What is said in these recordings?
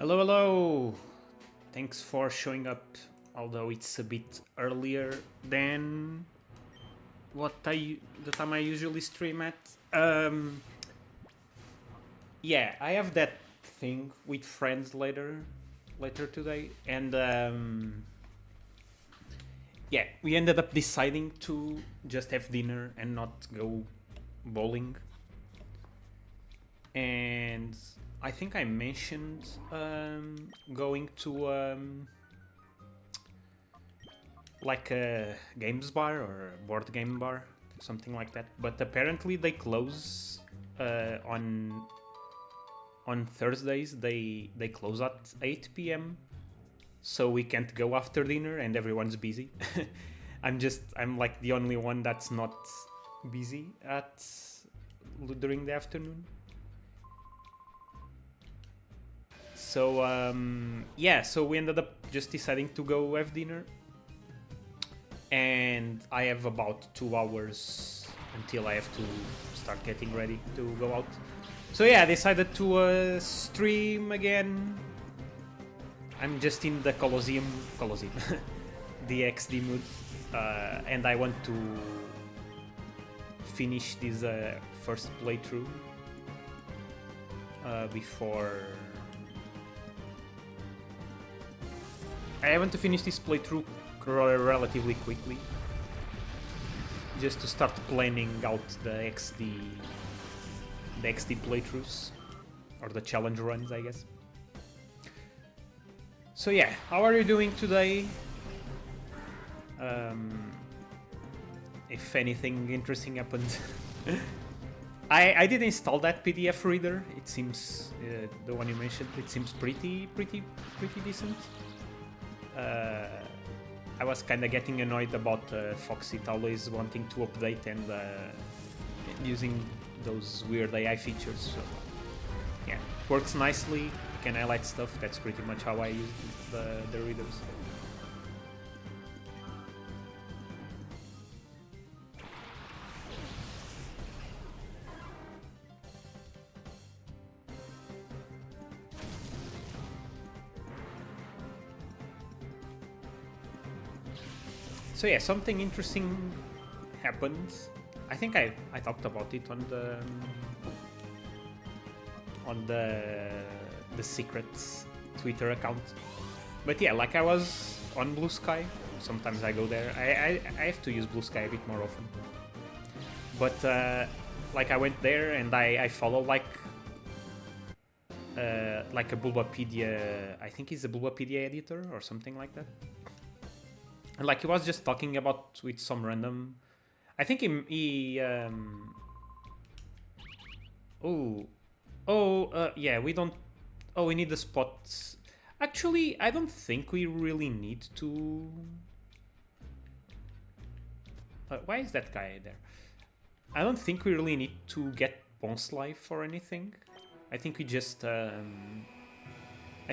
Hello, hello! Thanks for showing up, although it's a bit earlier than the time I usually stream at. Yeah, I have that thing with friends later today, and yeah, we ended up deciding to just have dinner and not go bowling. And I think I mentioned going to like a games bar or a board game bar, something like that. But apparently they close on Thursdays. They close at 8 p.m. So we can't go after dinner, and everyone's busy. I'm like the only one that's not busy during the afternoon. So yeah, so we ended up just deciding to go have dinner, and I have about 2 hours until I have to start getting ready to go out. So yeah, I decided to stream again. I'm just in the Colosseum, the XD mood, and I want to finish this first playthrough before. I want to finish this playthrough relatively quickly, just to start planning out the XD playthroughs, or the challenge runs, I guess. So yeah, how are you doing today? If anything interesting happened. I did install that PDF reader. It seems the one you mentioned. It seems pretty decent. I was kind of getting annoyed about Foxit always wanting to update and using those weird AI features. So yeah, it works nicely. You can highlight stuff. That's pretty much how I use the readers. So yeah, something interesting happened. I think I talked about it on the secrets Twitter account. But yeah, like I was on Blue Sky. Sometimes I go there. I have to use Blue Sky a bit more often. But like I went there and I follow like a Bulbapedia. I think he's a Bulbapedia editor or something like that. And like he was just talking about with some random. I think yeah, we don't. Oh, we need the spots. Actually, I don't think we really need to. Why is that guy there? I don't think we really need to get Bounce Life or anything. I think we just. I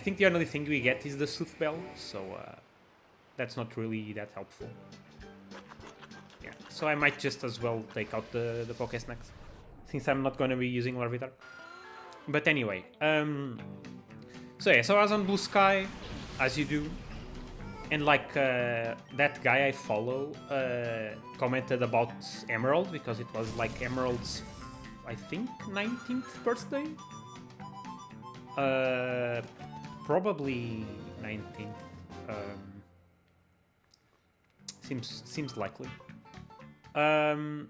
think the only thing we get is the Sooth Bell, so that's not really that helpful. Yeah, so I might just as well take out the Pokésnacks, since I'm not going to be using Larvitar. But anyway, so yeah, so I was on Blue Sky, as you do, and like that guy I follow commented about Emerald, because it was like Emerald's, I think, 19th birthday? Probably 19th. Seems likely. And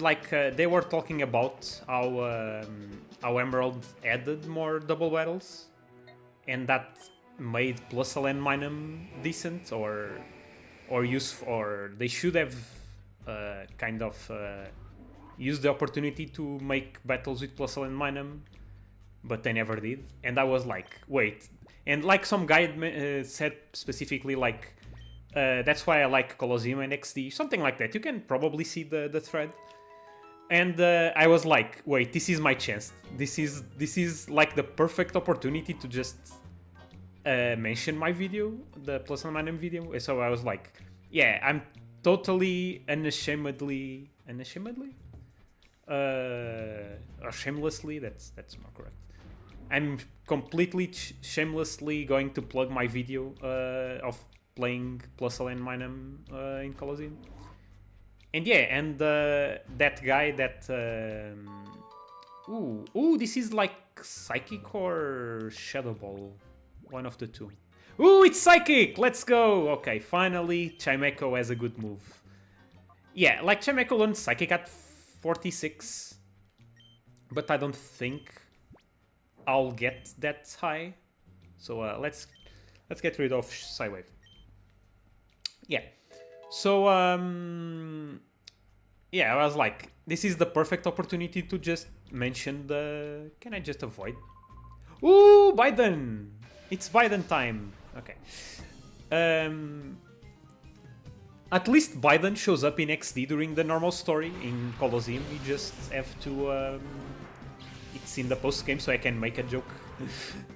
like they were talking about how Emerald added more double battles, and that made Plus LN Minum decent or useful, or they should have kind of used the opportunity to make battles with Plus LN Minum, but they never did. And I was like, wait. And like some guy said specifically, like that's why I like Colosseum and XD, something like that. You can probably see the thread. And I was like, wait, this is my chance. This is like the perfect opportunity to just mention my video, the Plus and Minum video. So I was like, yeah, I'm totally unashamedly or shamelessly. That's more correct. I'm completely shamelessly going to plug my video of playing Plus LN Minum in Colosseum. And yeah, and that guy that ooh, this is like Psychic or Shadow Ball, one of the two. Ooh, it's Psychic! Let's go! Okay, finally, Chimeco has a good move. Yeah, like Chimeco learned Psychic at 46, but I don't think I'll get that high. So let's get rid of Psywave. Yeah. So yeah, I was like, this is the perfect opportunity to just mention the. Can I just avoid? Ooh, Biden! It's Biden time. Okay. At least Biden shows up in XD during the normal story. In Colosseum, we just have to. It's in the post game, so I can make a joke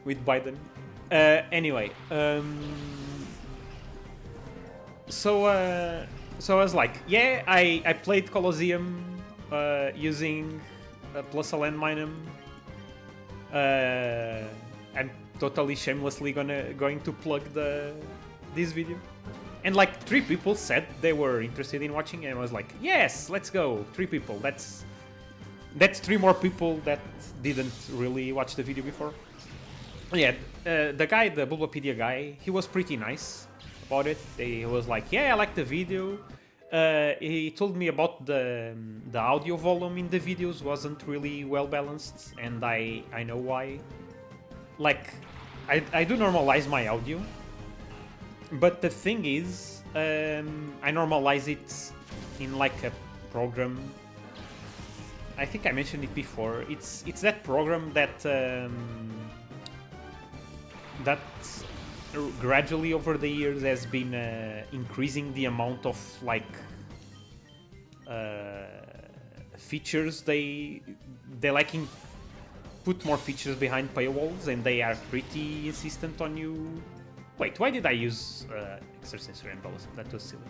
with Biden. Anyway, so I was like, yeah, I played Colosseum using Plus LN Minum. I'm totally shamelessly going to plug this video. And like 3 people said they were interested in watching, and I was like, yes, let's go. 3 people. That's 3 more people that didn't really watch the video before. Yeah, the guy, the Bulbapedia guy, he was pretty nice about it. He was like, yeah, I like the video. He told me about the audio volume in the videos wasn't really well balanced, and I know why. Like, I do normalize my audio, but the thing is, I normalize it in like a program. I think I mentioned it before. It's that program that that gradually over the years has been increasing the amount of like features they like put more features behind paywalls, and they are pretty insistent on you. Wait, why did I use Exorcism and Balls? That was silly.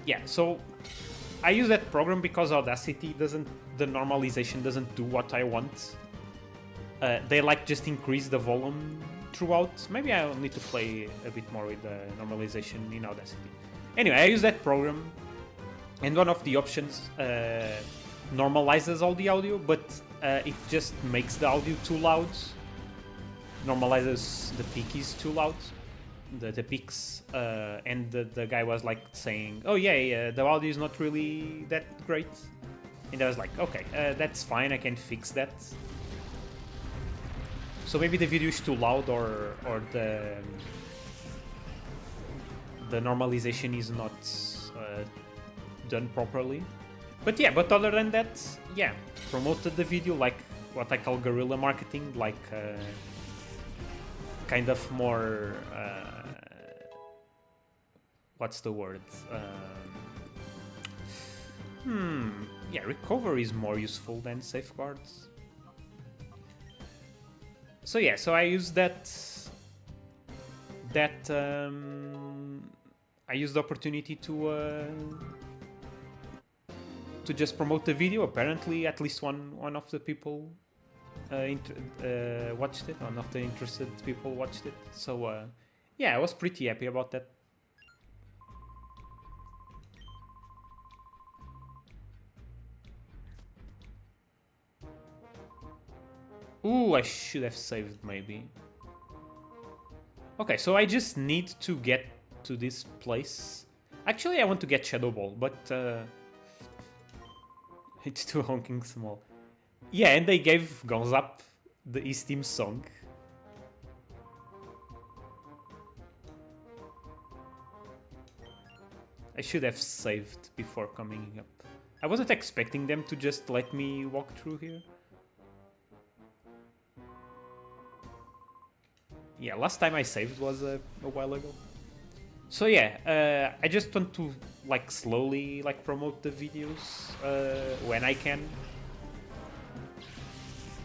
Yeah, so I use that program because Audacity the normalization doesn't do what I want. They like just increase the volume throughout. Maybe I'll need to play a bit more with the normalization in Audacity. Anyway, I use that program, and one of the options normalizes all the audio, but it just makes the audio too loud. Normalizes the peakies too loud, the peaks, and the guy was like saying, oh yeah, the audio is not really that great, and I was like, okay, that's fine, I can fix that. So maybe the video is too loud, or the normalization is not done properly. But yeah, but other than that, yeah, promoted the video like what I call guerrilla marketing, like kind of more what's the word? Yeah, recovery is more useful than safeguards. So yeah, so I use that I used the opportunity to just promote the video. Apparently, at least one of the people watched it. One of the interested people watched it. So yeah, I was pretty happy about that. Ooh, I should have saved maybe. Okay, so I just need to get to this place. Actually, I want to get Shadow Ball, but it's too honking small. Yeah, and they gave Gonzap his team song. I should have saved before coming up. I wasn't expecting them to just let me walk through here. Yeah, last time I saved was a while ago. So yeah, I just want to like slowly like promote the videos when I can,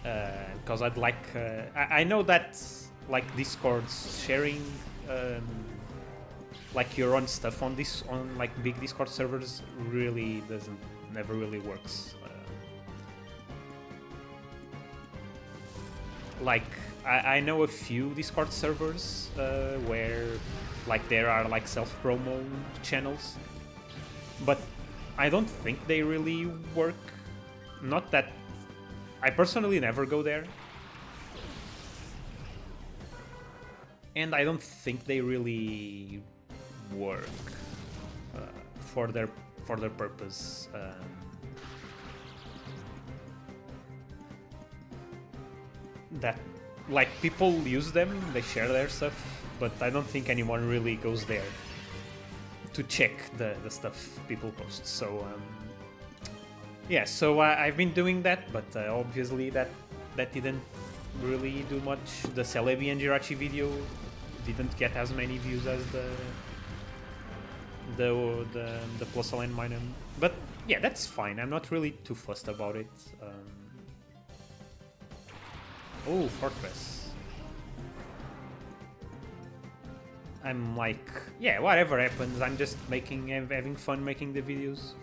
because I'd like. I know that like Discord's sharing like your own stuff on like big Discord servers really doesn't never really works. Like I know a few Discord servers where like there are like self-promo channels, but I don't think they really work. Not that I personally never go there, and I don't think they really work for their purpose. That like people use them, they share their stuff, but I don't think anyone really goes there to check the stuff people post. So yeah, so I've been doing that, but obviously that didn't really do much. The Celebi and Jirachi video didn't get as many views as the plus LN minum, but yeah, that's fine. I'm not really too fussed about it. Oh, Fortress. I'm like, yeah, whatever happens, I'm just having fun making the videos.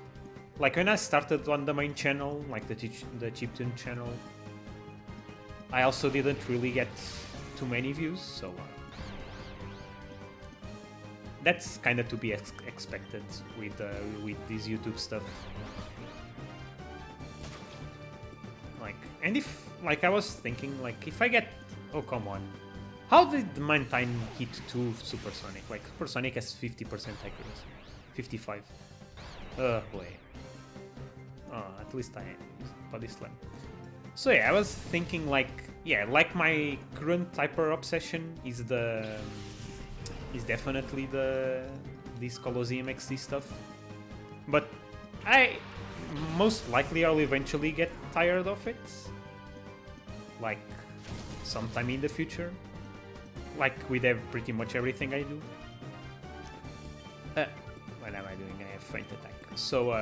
Like when I started on the main channel, like the chiptune channel, I also didn't really get too many views, so that's kind of to be expected with this YouTube stuff. Like, and if like I was thinking, like if I get, oh come on, how did Mantine hit 2 Supersonic? Like Supersonic has 50% accuracy, 55. Boy. Oh, at least I body slam. So yeah, I was thinking like, yeah, like my current hyper obsession is definitely this Colosseum XD stuff, but most likely I'll eventually get tired of it, like sometime in the future, like with pretty much everything I do. What am I doing? I have feint attack. So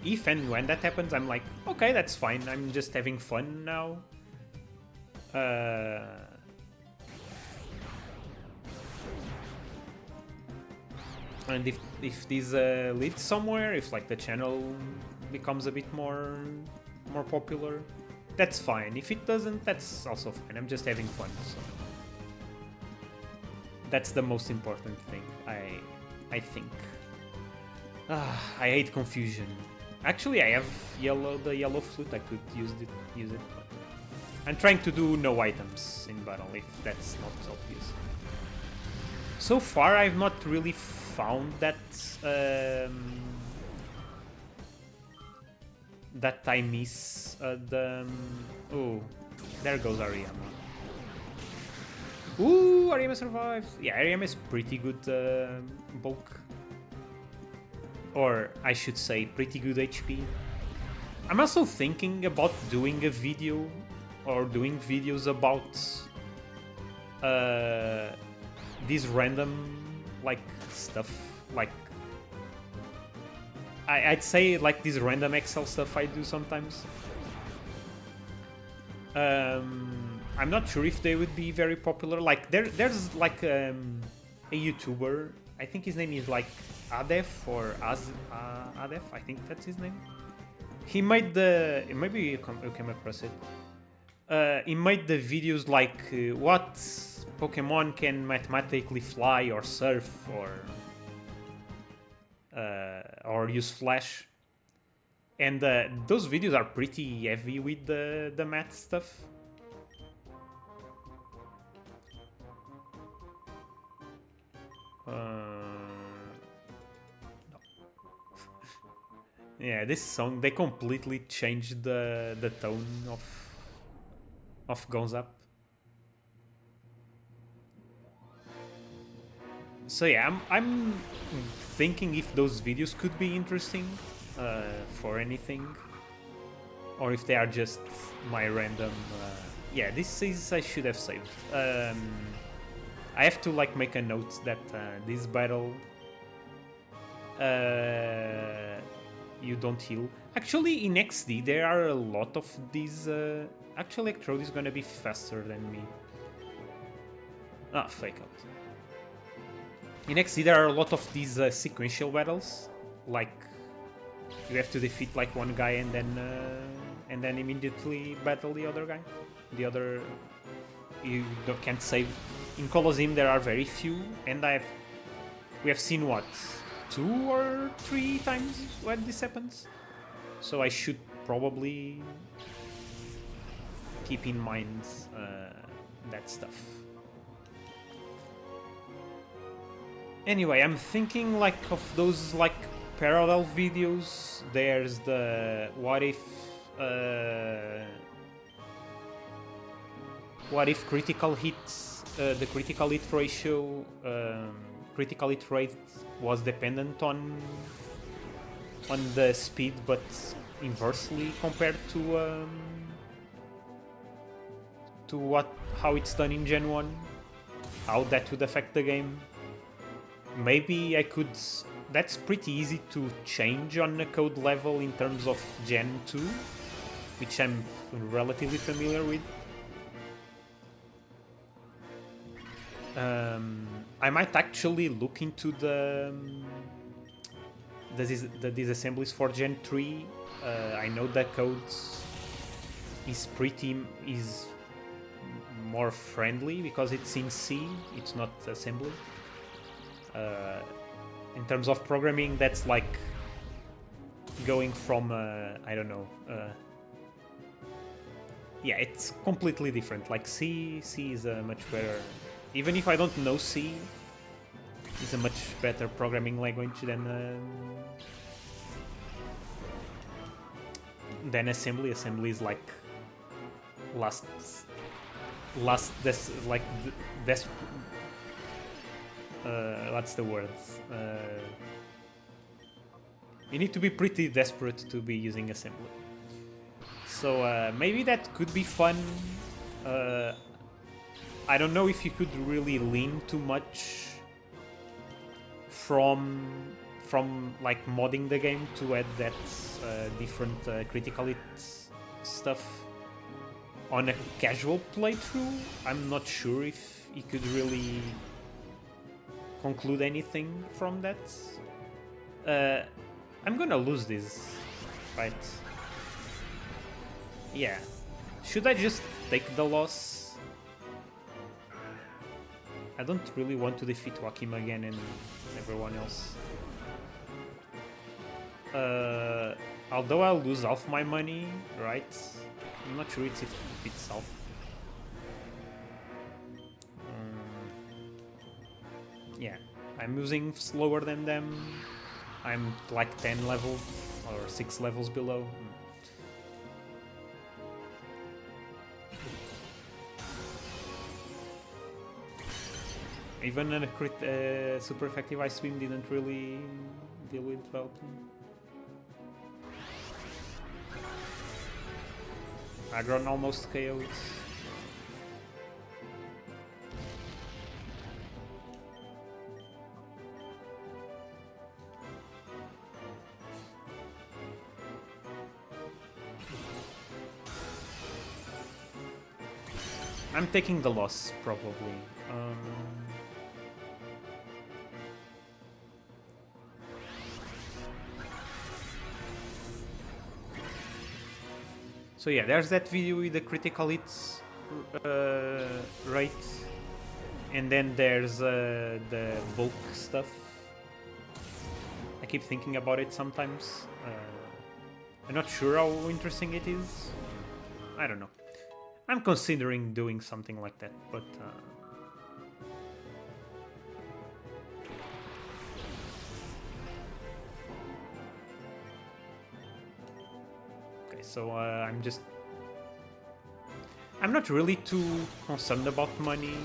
if and when that happens, I'm like, okay, that's fine. I'm just having fun now. And if this leads somewhere, if like the channel becomes a bit more popular, that's fine. If it doesn't, that's also fine. I'm just having fun. So that's the most important thing, I think. I hate confusion. Actually, I have the yellow flute. I could use it. But I'm trying to do no items in battle, if that's not obvious. So far, I've not really found that that I miss the. Oh, there goes Ariyama. Ooh, Ariyama survives. Yeah, Ariyama is pretty good bulk. Or I should say pretty good HP. I'm also thinking about doing a video or doing videos about this random like stuff, like I'd say like this random Excel stuff I do sometimes. I'm not sure if they would be very popular. Like there's like a YouTuber, I think his name is like Adef or Adef, I think that's his name. He made maybe you came across it. He made the videos like what Pokemon can mathematically fly or surf or use flash, and those videos are pretty heavy with the math stuff. Yeah, this song, they completely changed the tone of Guns Up. So yeah, I'm thinking if those videos could be interesting for anything, or if they are just my random. Yeah, this is I should have saved. I have to like make a note that this battle. You don't heal. Actually, in XD, there are a lot of these... Actually, Electrode is gonna be faster than me. Ah, fake out. In XD, there are a lot of these sequential battles. Like, you have to defeat like one guy and then immediately battle the other guy. The other can't save. In Colosseum there are very few, and we have seen what, 2 or 3 times when this happens. So I should probably keep in mind that stuff. Anyway, I'm thinking like of those like parallel videos. There's the what if critical hits, the critical hit ratio, critical hit rate was dependent on the speed, but inversely compared to how it's done in Gen 1, how that would affect the game. Maybe I could. That's pretty easy to change on the code level in terms of Gen 2, which I'm relatively familiar with. I might actually look into the disassemblies for Gen 3. I know the code is more friendly because it's in C, it's not assembly. In terms of programming, that's like going from I don't know. Yeah, it's completely different. Like C is a much better. Even if I don't know C, it's a much better programming language than assembly. Assembly is like what's the word? You need to be pretty desperate to be using assembly. So maybe that could be fun. I don't know if you could really lean too much from like modding the game to add that different critical hit stuff on a casual playthrough. I'm not sure if you could really conclude anything from that. I'm gonna lose this, right? Yeah. Should I just take the loss? I don't really want to defeat Joachim again and everyone else. Although I'll lose half my money, right? I'm not sure if it's half. Yeah, I'm moving slower than them. I'm like 10 levels or 6 levels below. Even a super effective ice beam didn't really deal with Velton. Agron almost KO'd. I'm taking the loss, probably. So yeah, there's that video with the critical hits rate, and then there's the bulk stuff. I keep thinking about it sometimes. I'm not sure how interesting it is. I don't know. I'm considering doing something like that, but okay, so I'm not really too concerned about money.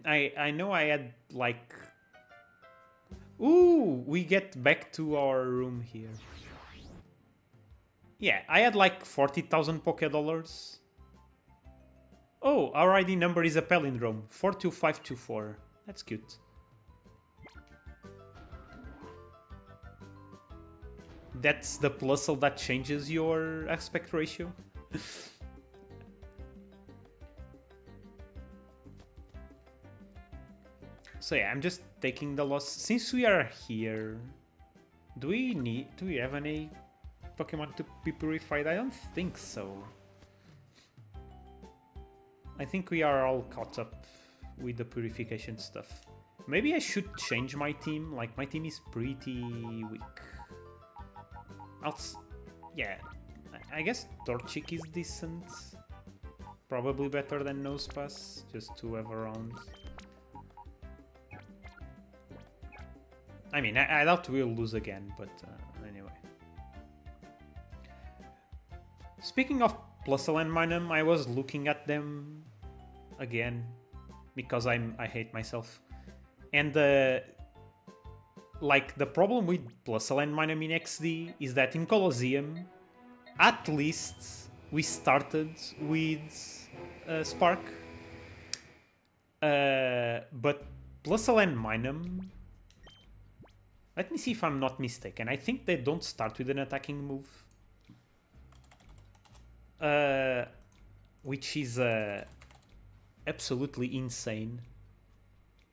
I know I had like... Ooh, we get back to our room here. Yeah, I had like 40,000 Poké Dollars. Oh, our ID number is a palindrome. 42524. That's cute. that's the plusle that changes your aspect ratio. So yeah, I'm just taking the loss. Since we are here, do we have any Pokemon to be purified? I don't think so. I think we are all caught up with the purification stuff. Maybe I should change my team. Like, my team is pretty weak. Yeah, I guess Torchic is decent. Probably better than Nosepass, just to have around. I mean, I doubt we'll lose again, but anyway. Speaking of Plusle and Minun, I was looking at them again because I hate myself. And like, the problem with Plusle and Minun in XD is that in Colosseum, at least we started with Spark. But Plusle and Minun, let me see if I'm not mistaken. I think they don't start with an attacking move. Which is absolutely insane.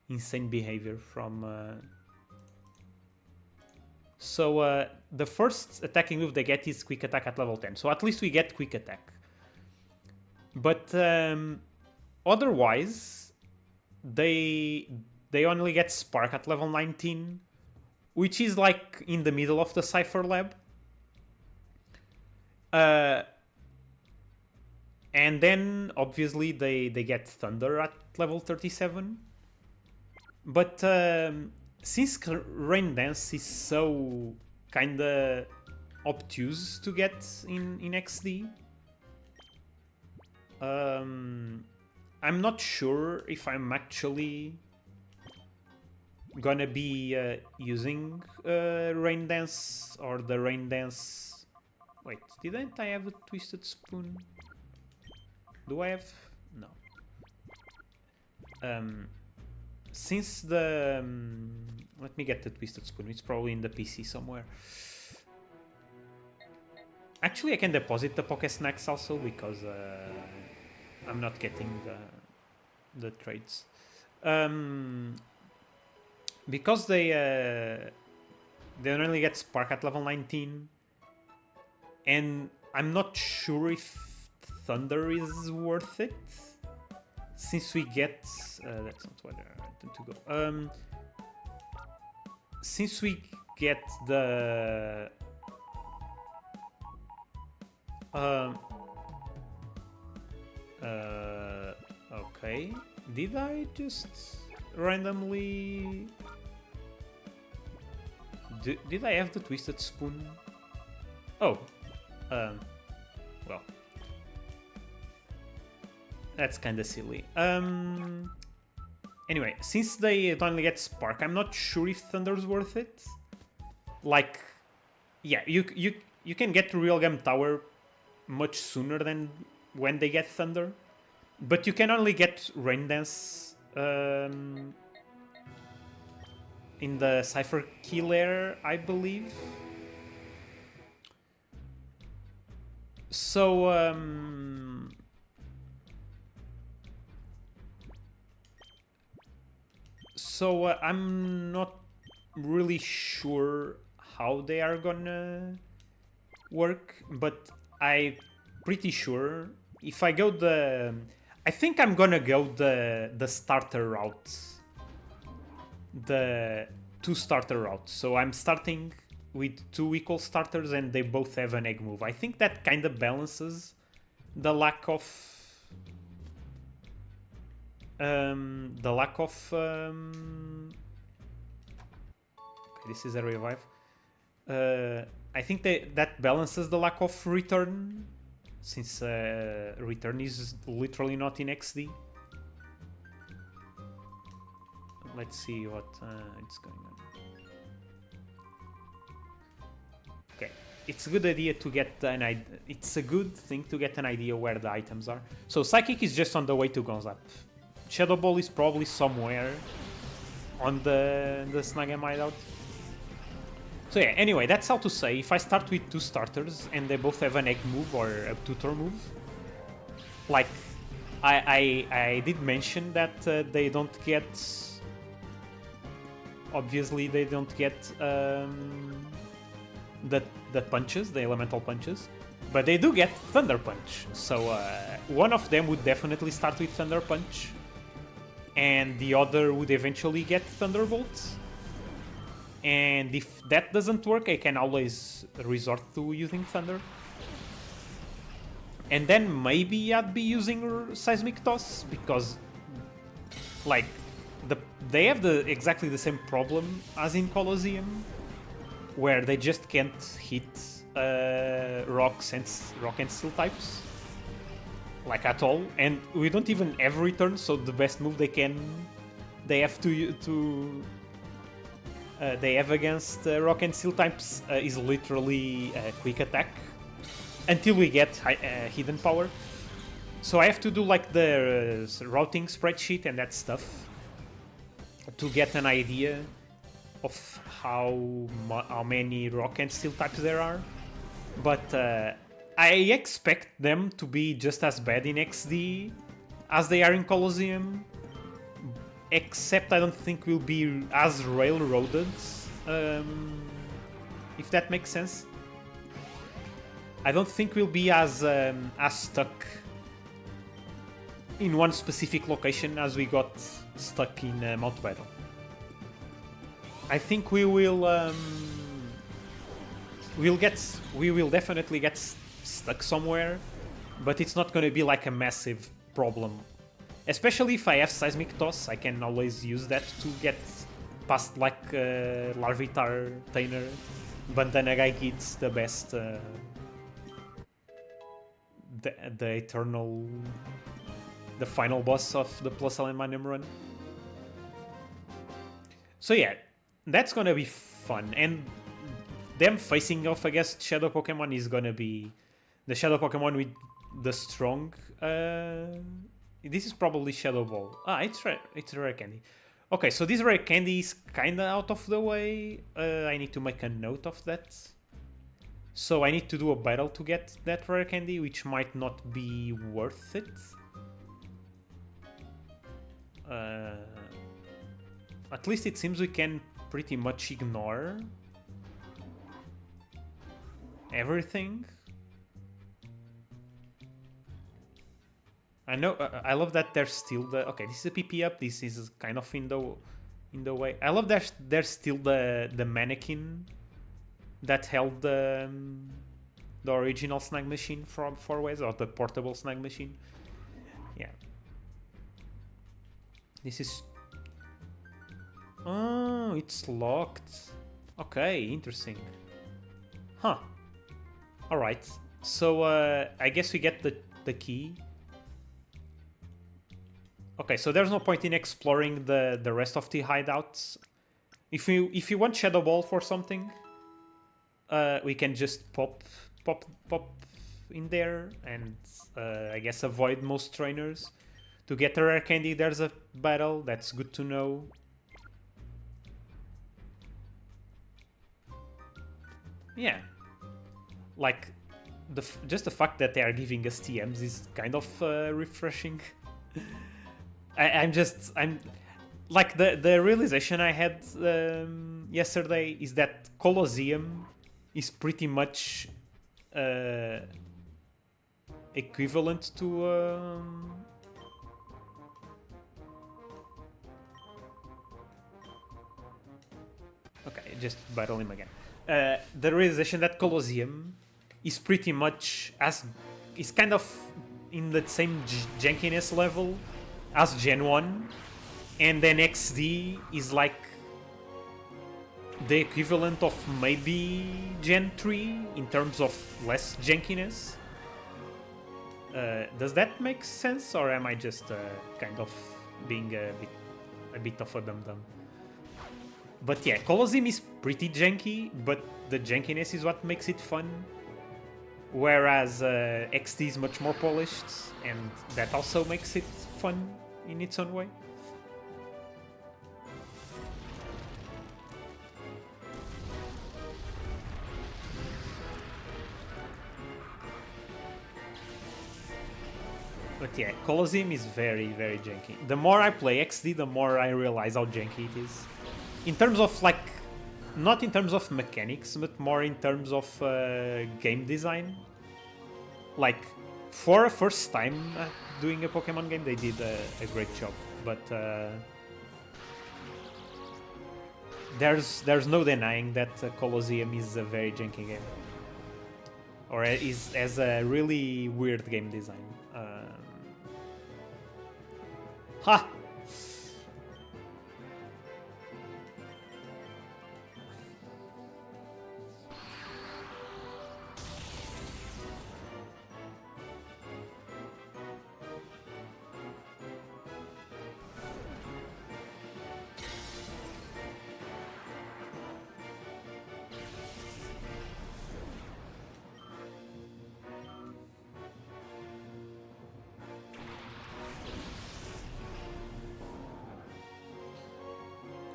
Insane behavior from... So the first attacking move they get is Quick Attack at level 10. So at least we get Quick Attack. But otherwise, they only get Spark at level 19, which is like in the middle of the Cipher Lab. And then, obviously, they get Thunder at level 37. But since Rain Dance is so kinda obtuse to get in XD, I'm not sure if I'm actually gonna be using Rain Dance or the Rain Dance... Wait, didn't I have a Twisted Spoon? Do I have? No. Since the... let me get the Twisted Spoon. It's probably in the PC somewhere. Actually, I can deposit the Poké Snacks also because I'm not getting the trades. Because they only get Spark at level 19, and I'm not sure if Thunder is worth it, since we get that's not where I wanted to go. Since we get the okay, did I just randomly did I have the Twisted Spoon? Oh, well, that's kind of silly. Anyway, since they only get Spark, I'm not sure if Thunder's worth it. Like, yeah, you can get to Real Gum Tower much sooner than when they get Thunder, but you can only get Rain Dance in the Cipher Key Lair, I believe. So I'm not really sure how they are gonna work, but I'm pretty sure if I go I think I'm gonna go the starter route, the 2 starter route. So I'm starting with 2 equal starters and they both have an egg move. I think that kind of balances the lack of okay, this is a revive. I think that balances the lack of return, since return is literally not in XD. Let's see what it's going on. Okay, it's a good idea to get an idea. It's a good thing to get an idea where the items are. So Psychic is just on the way to Gonzap. Shadow Ball is probably somewhere on the Snagem hideout. So yeah, anyway, that's how to say. If I start with 2 starters and they both have an egg move or a tutor move, like I did mention that they don't get. Obviously, they don't get the punches, the elemental punches, but they do get Thunder Punch. So one of them would definitely start with Thunder Punch, and the other would eventually get Thunderbolt. And if that doesn't work, I can always resort to using Thunder. And then maybe I'd be using Seismic Toss, because like they have exactly the same problem as in Colosseum, where they just can't hit rock and steel types like at all, and we don't even have return. So the best move they have against rock and steel types is literally a quick attack until we get hidden power. So I have to do like the routing spreadsheet and that stuff to get an idea of how many rock and steel types there are. But I expect them to be just as bad in XD as they are in Colosseum, except I don't think we'll be as railroaded, if that makes sense. I don't think we'll be as stuck in one specific location as we got stuck in Mount Battle. I think we will definitely get stuck somewhere, but it's not going to be like a massive problem. Especially if I have Seismic Toss, I can always use that to get past like Larvitar, Tainer, Bandana Guy Kids, the best, the eternal, the final boss of the Plus LN Magnum run. So yeah, that's gonna be fun, and them facing off against Shadow Pokemon is gonna be the Shadow Pokemon with the strong. This is probably Shadow Ball. It's Rare Candy. Okay, so this Rare Candy is kinda out of the way. I need to make a note of that. So I need to do a battle to get that Rare Candy, which might not be worth it. At least it seems we can pretty much ignore everything. I know. I love that there's still the. Okay, this is a PP up. This is kind of in the way. I love that there's still the mannequin that held the original snag machine from 4Ways, or the portable snag machine. Yeah. This is. Oh, it's locked. Okay, interesting. Huh. All right. So I guess we get the key. Okay, so there's no point in exploring the rest of the hideouts. If you want Shadow Ball for something, we can just pop in there and I guess avoid most trainers. To get a Rare Candy, there's a battle. That's good to know. Yeah, like just the fact that they are giving us TMs is kind of refreshing. I'm like the realization I had yesterday is that Colosseum is pretty much equivalent to okay, just battle him again. The realization that Colosseum is pretty much is kind of in the same jankiness level as Gen 1, and then XD is like the equivalent of maybe Gen 3 in terms of less jankiness. Does that make sense, or am I just kind of being a bit of a dum-dum? But yeah, Colosseum is pretty janky, but the jankiness is what makes it fun. Whereas XD is much more polished, and that also makes it fun in its own way. But yeah, Colosseum is very, very janky. The more I play XD, the more I realize how janky it is. In terms of like, not in terms of mechanics, but more in terms of game design. Like, for a first time doing a Pokemon game, they did a great job. But there's no denying that Colosseum is a very janky game. Or has a really weird game design. Ha!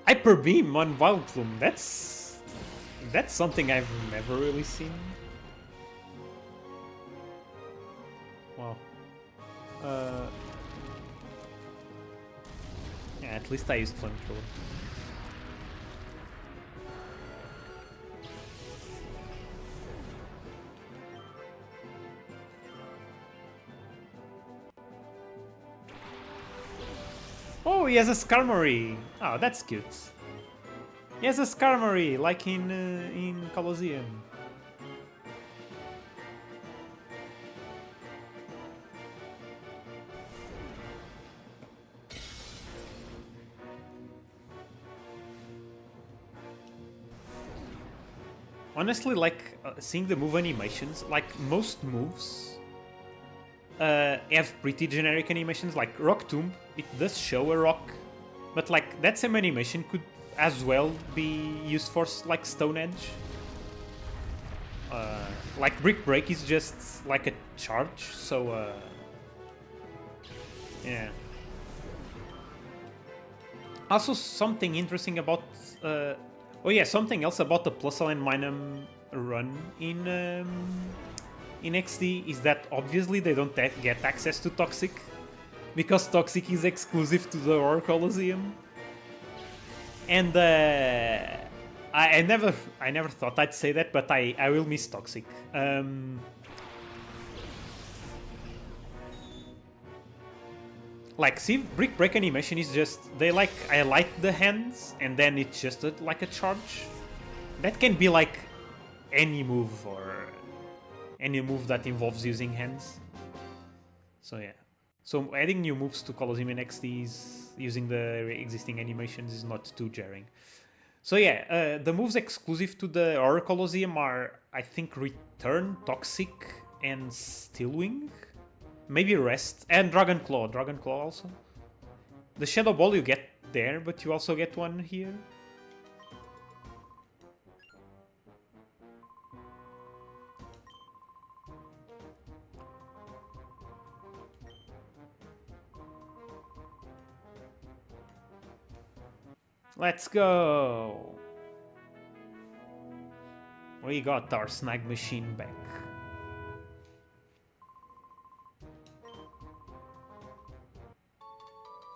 Hyper Beam on Vileplume. That's something I've never really seen. Wow. Yeah, at least I used Flamethrower. Oh, he has a Skarmory! Oh, that's cute. He has a Skarmory, like in Colosseum. Honestly, like, seeing the move animations, like, most moves have pretty generic animations, like Rock Tomb. It does show a rock, but like that same animation could as well be used for like Stone Edge. Like Brick Break is just like a charge, so yeah. Also, something interesting about oh yeah, something else about the Plusle and Minum run in XD is that obviously they don't get access to Toxic, because Toxic is exclusive to the Horror Colosseum. And I never thought I'd say that, but I will miss Toxic. Like, see, Brick Break animation is just, they like highlight the hands and then it's just like a charge. That can be like any move or any move that involves using hands. So yeah. So adding new moves to Colosseum and XD using the existing animations is not too jarring. So yeah, the moves exclusive to the Horror Colosseum are, I think, Return, Toxic, and Steel Wing. Maybe Rest, and Dragon Claw. Dragon Claw also. The Shadow Ball you get there, but you also get one here. Let's go! We got our Snag Machine back.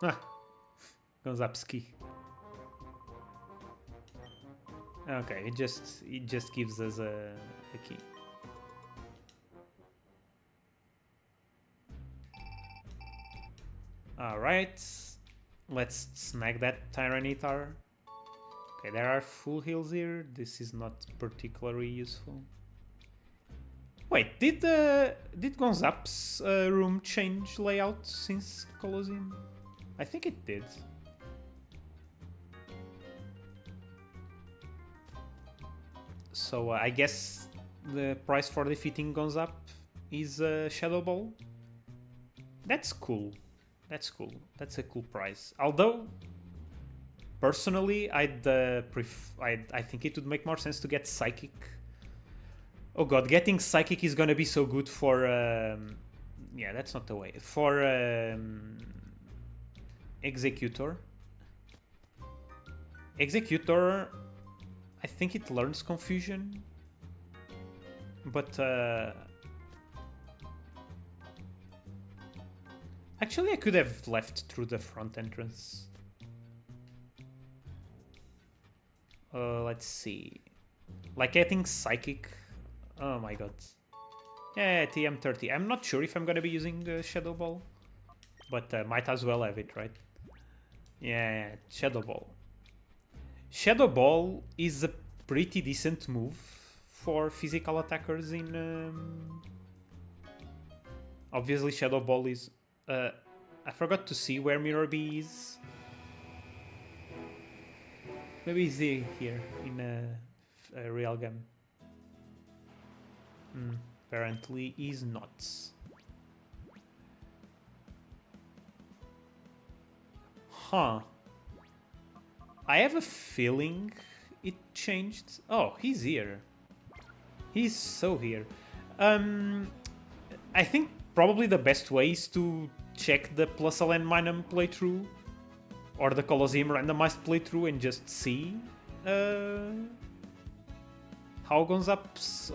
Ah, goes up ski. Okay, it just gives us a key. All right, let's snag that Tyranitar. Okay, there are full heals here. This is not particularly useful. Wait, did Gonzap's room change layout since Colosseum? I think it did. So I guess the price for defeating Gonzap is Shadow Ball. That's cool. That's cool. That's a cool price. Although, personally, I think it would make more sense to get Psychic. Oh god, getting Psychic is gonna be so good for... yeah, that's not the way. For Executor. Executor, I think it learns Confusion. But... Actually, I could have left through the front entrance. Let's see. Like, I think Psychic... Oh my god. Yeah, TM30. I'm not sure if I'm gonna be using Shadow Ball. But might as well have it, right? Yeah, Shadow Ball. Shadow Ball is a pretty decent move for physical attackers in... Obviously, Shadow Ball is... I forgot to see where Mirror B is. Maybe he's here in a real game. Apparently, he's not. Huh. I have a feeling it changed. Oh, he's here. He's so here. I think probably the best way is to check the Plus LN Minum playthrough or the Colosseum randomized playthrough and just see how Gonzap's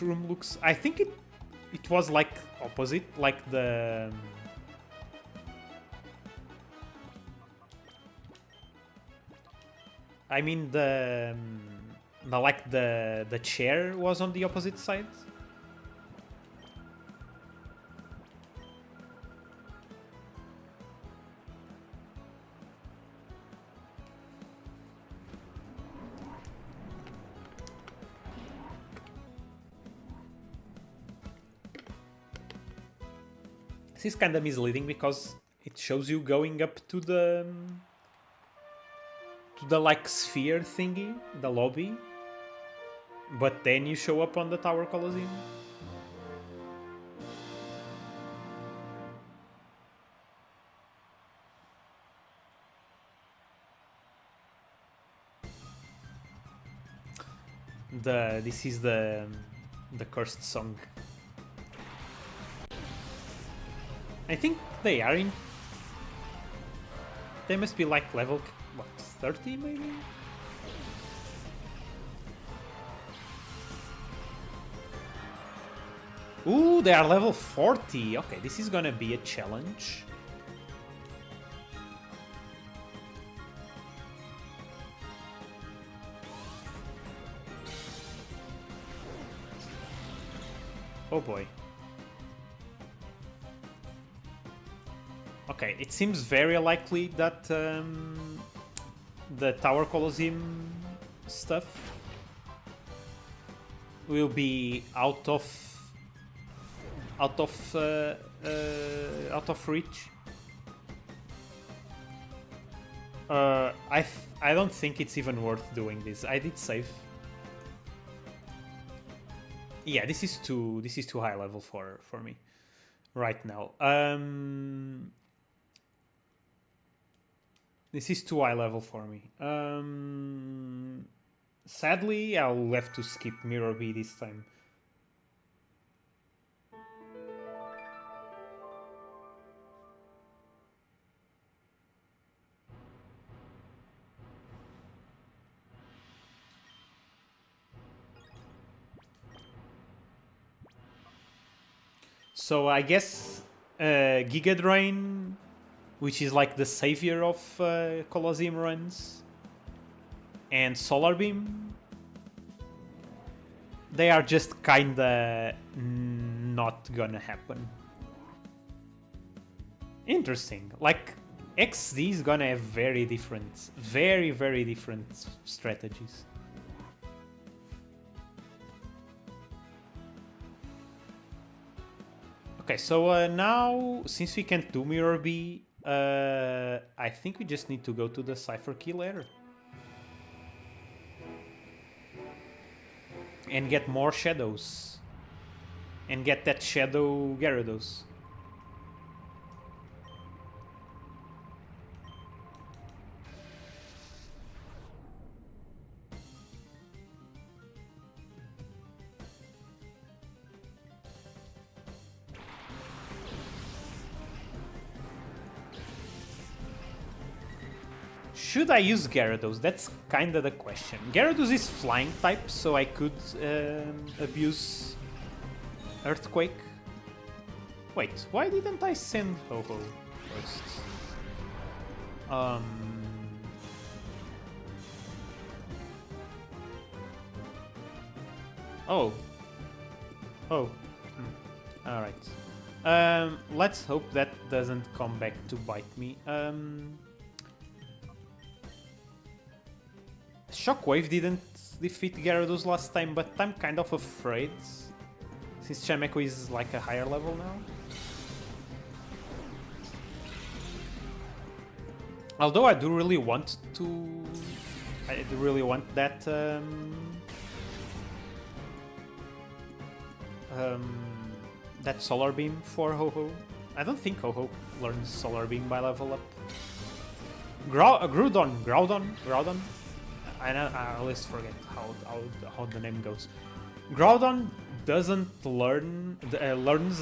room looks. I think it was like opposite, like the I mean the chair was on the opposite side. This is kind of misleading because it shows you going up to the like sphere thingy, the lobby, but then you show up on the Tower Colosseum. This is the cursed song. I think they are in. They must be like level, what, 30 maybe? Ooh, they are level 40. Okay, this is gonna be a challenge. Oh boy. Okay, it seems very likely that the Tower Colosseum stuff will be out of reach. I don't think it's even worth doing this. I did save. Yeah, this is too high level for me right now. This is too high level for me. Sadly, I'll have to skip Mirror B this time. So I guess Giga Drain, which is like the savior of Colosseum runs, and Solar Beam, they are just kinda not gonna happen. Interesting. Like, XD is gonna have very different strategies. Okay, so now, since we can't do Mirror B, I think we just need to go to the Cipher Key Lair and get more shadows and get that Shadow Gyarados. Should I use Gyarados? That's kind of the question. Gyarados is flying type, so I could abuse Earthquake. Wait, why didn't I send Ho-Ho first? Oh. Oh. Alright. Let's hope that doesn't come back to bite me. Shockwave didn't defeat Gyarados last time, but I'm kind of afraid, since Chimecho is like a higher level now. Although I do really want to... I do really want that... that Solar Beam for Ho-Ho. I don't think Ho-Ho learns Solar Beam by level up. Groudon. I always forget how the name goes. Groudon doesn't learns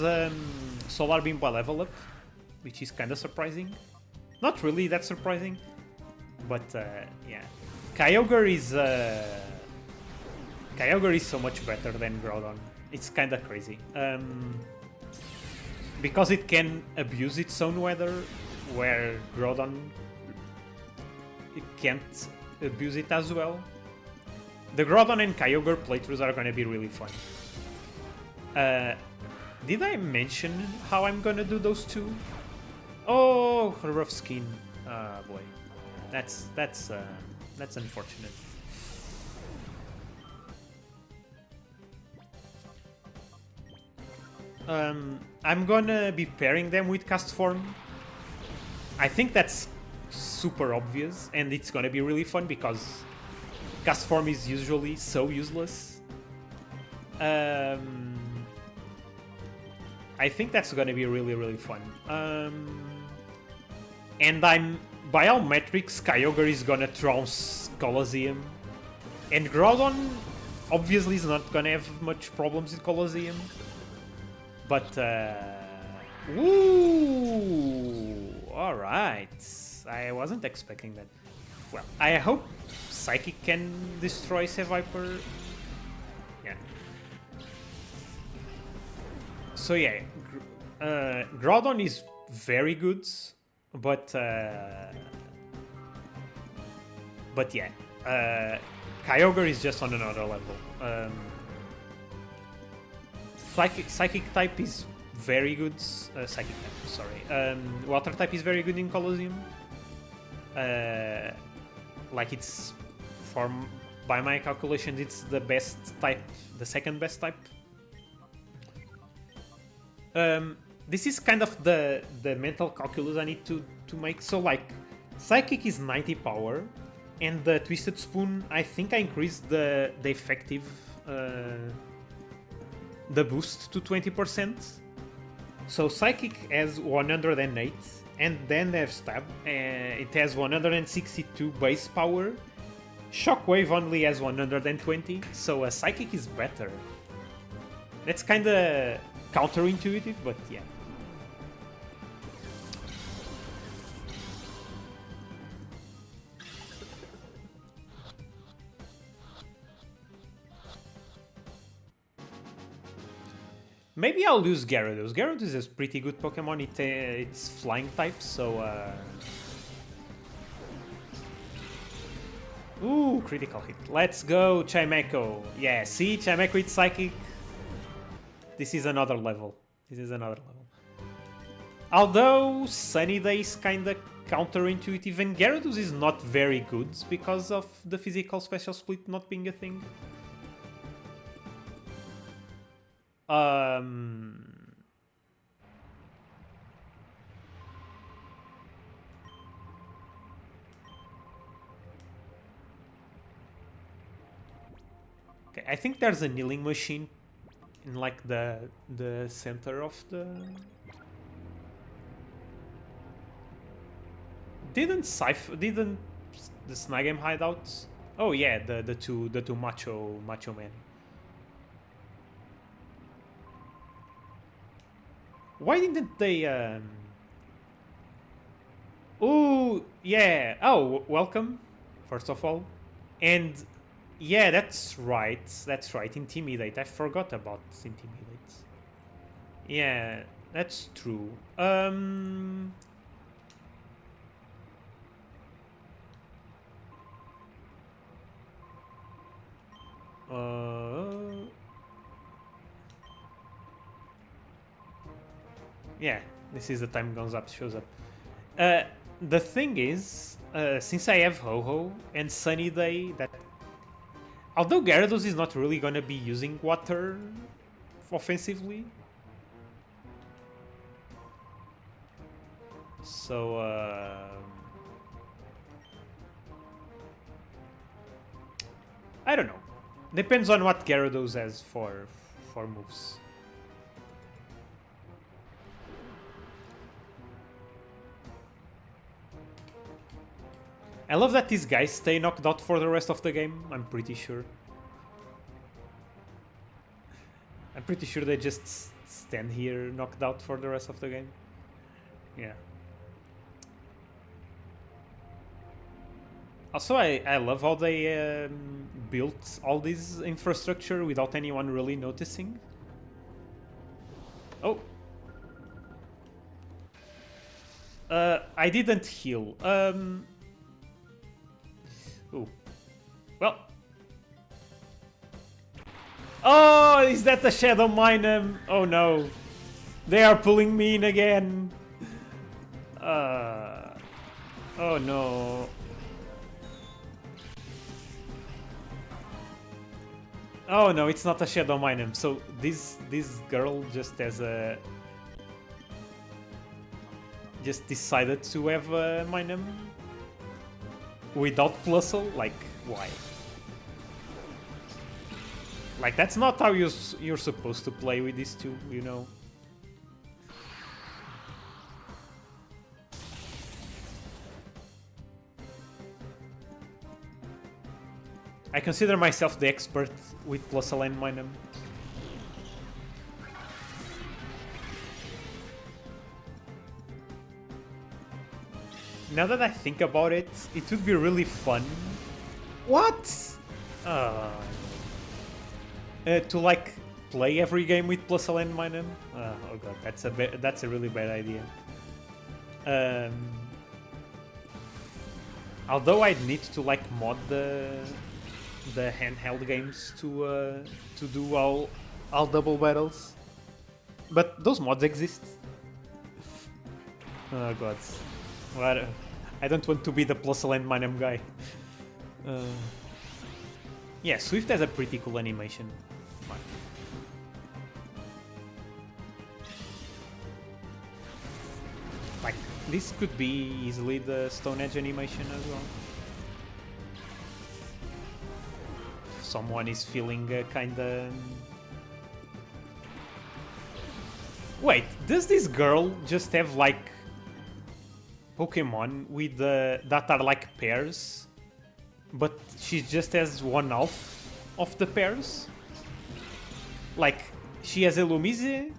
Solar Beam by level up, which is kind of surprising. Not really that surprising, but yeah. Kyogre is so much better than Groudon. It's kind of crazy. Because it can abuse its own weather, where Groudon it can't abuse it as well. The Groudon and Kyogre playthroughs are going to be really fun. Did I mention how I'm going to do those two? Oh, rough skin. Boy, that's unfortunate. I'm gonna be pairing them with Cast Form. I think that's super obvious, and it's gonna be really fun because Cast Form is usually so useless. I think that's gonna be really fun. And by all metrics, Kyogre is gonna trounce Colosseum, and Groudon obviously is not gonna have much problems in Colosseum. But, woo! Alright. I wasn't expecting that. Well, I hope Psychic can destroy Seviper. Yeah. So yeah, Groudon is very good, but yeah, Kyogre is just on another level. Psychic type is very good. Psychic type, sorry. Water type is very good in Colosseum. Like it's, by my calculations, it's the best type, the second best type. This is kind of the mental calculus I need to make. So like, Psychic is 90 power, and the Twisted Spoon, I think I increased the effective. The boost to 20%. So Psychic has 108, and then there's Stab. It has 162 base power. Shockwave only has 120, so a Psychic is better. That's kinda counterintuitive, but yeah. Maybe I'll use Gyarados. Gyarados is a pretty good Pokemon. It's flying type, so... Ooh, critical hit. Let's go, Chimecho. Yeah, see, Chimecho with Psychic. This is another level. Although Sunny Day is kinda counterintuitive, and Gyarados is not very good because of the physical special split not being a thing. Okay, I think there's a kneeling machine in like the center of the... Didn't the Snagem hideouts? Oh yeah, the two macho men. Why didn't they Oh yeah. Oh, welcome, first of all. And yeah, that's right. Intimidate. I forgot about Intimidate. Yeah, that's true. Yeah, this is the time Gonzap shows up. The thing is, since I have Ho-Ho and Sunny Day, that although Gyarados is not really gonna be using water offensively, so I don't know. Depends on what Gyarados has for moves. I love that these guys stay knocked out for the rest of the game, I'm pretty sure. I'm pretty sure they just stand here knocked out for the rest of the game. Yeah. Also, I love how they built all this infrastructure without anyone really noticing. Oh. I didn't heal. Ooh. Well. Oh, is that the Shadow Mine? Oh no. They are pulling me in again. Oh no. Oh no, it's not a Shadow Mine. So this girl just has a... just decided to have a Minem without Plusle? Like, why? Like, that's not how you're supposed to play with these two, you know? I consider myself the expert with Plusle and Minem. Now that I think about it, it would be really fun. What? To like play every game with Plusle and Minem. Oh god, that's a really bad idea. Although I'd need to like mod the handheld games to do all double battles, but those mods exist. Oh god. Well, I don't want to be the Plusle and Minem guy. Yeah, Swift has a pretty cool animation. Like, this could be easily the Stone Edge animation as well. Someone is feeling kinda... Wait, does this girl just have like Pokemon with that are like pairs, but she just has one half of the pairs? Like, she has Illumise,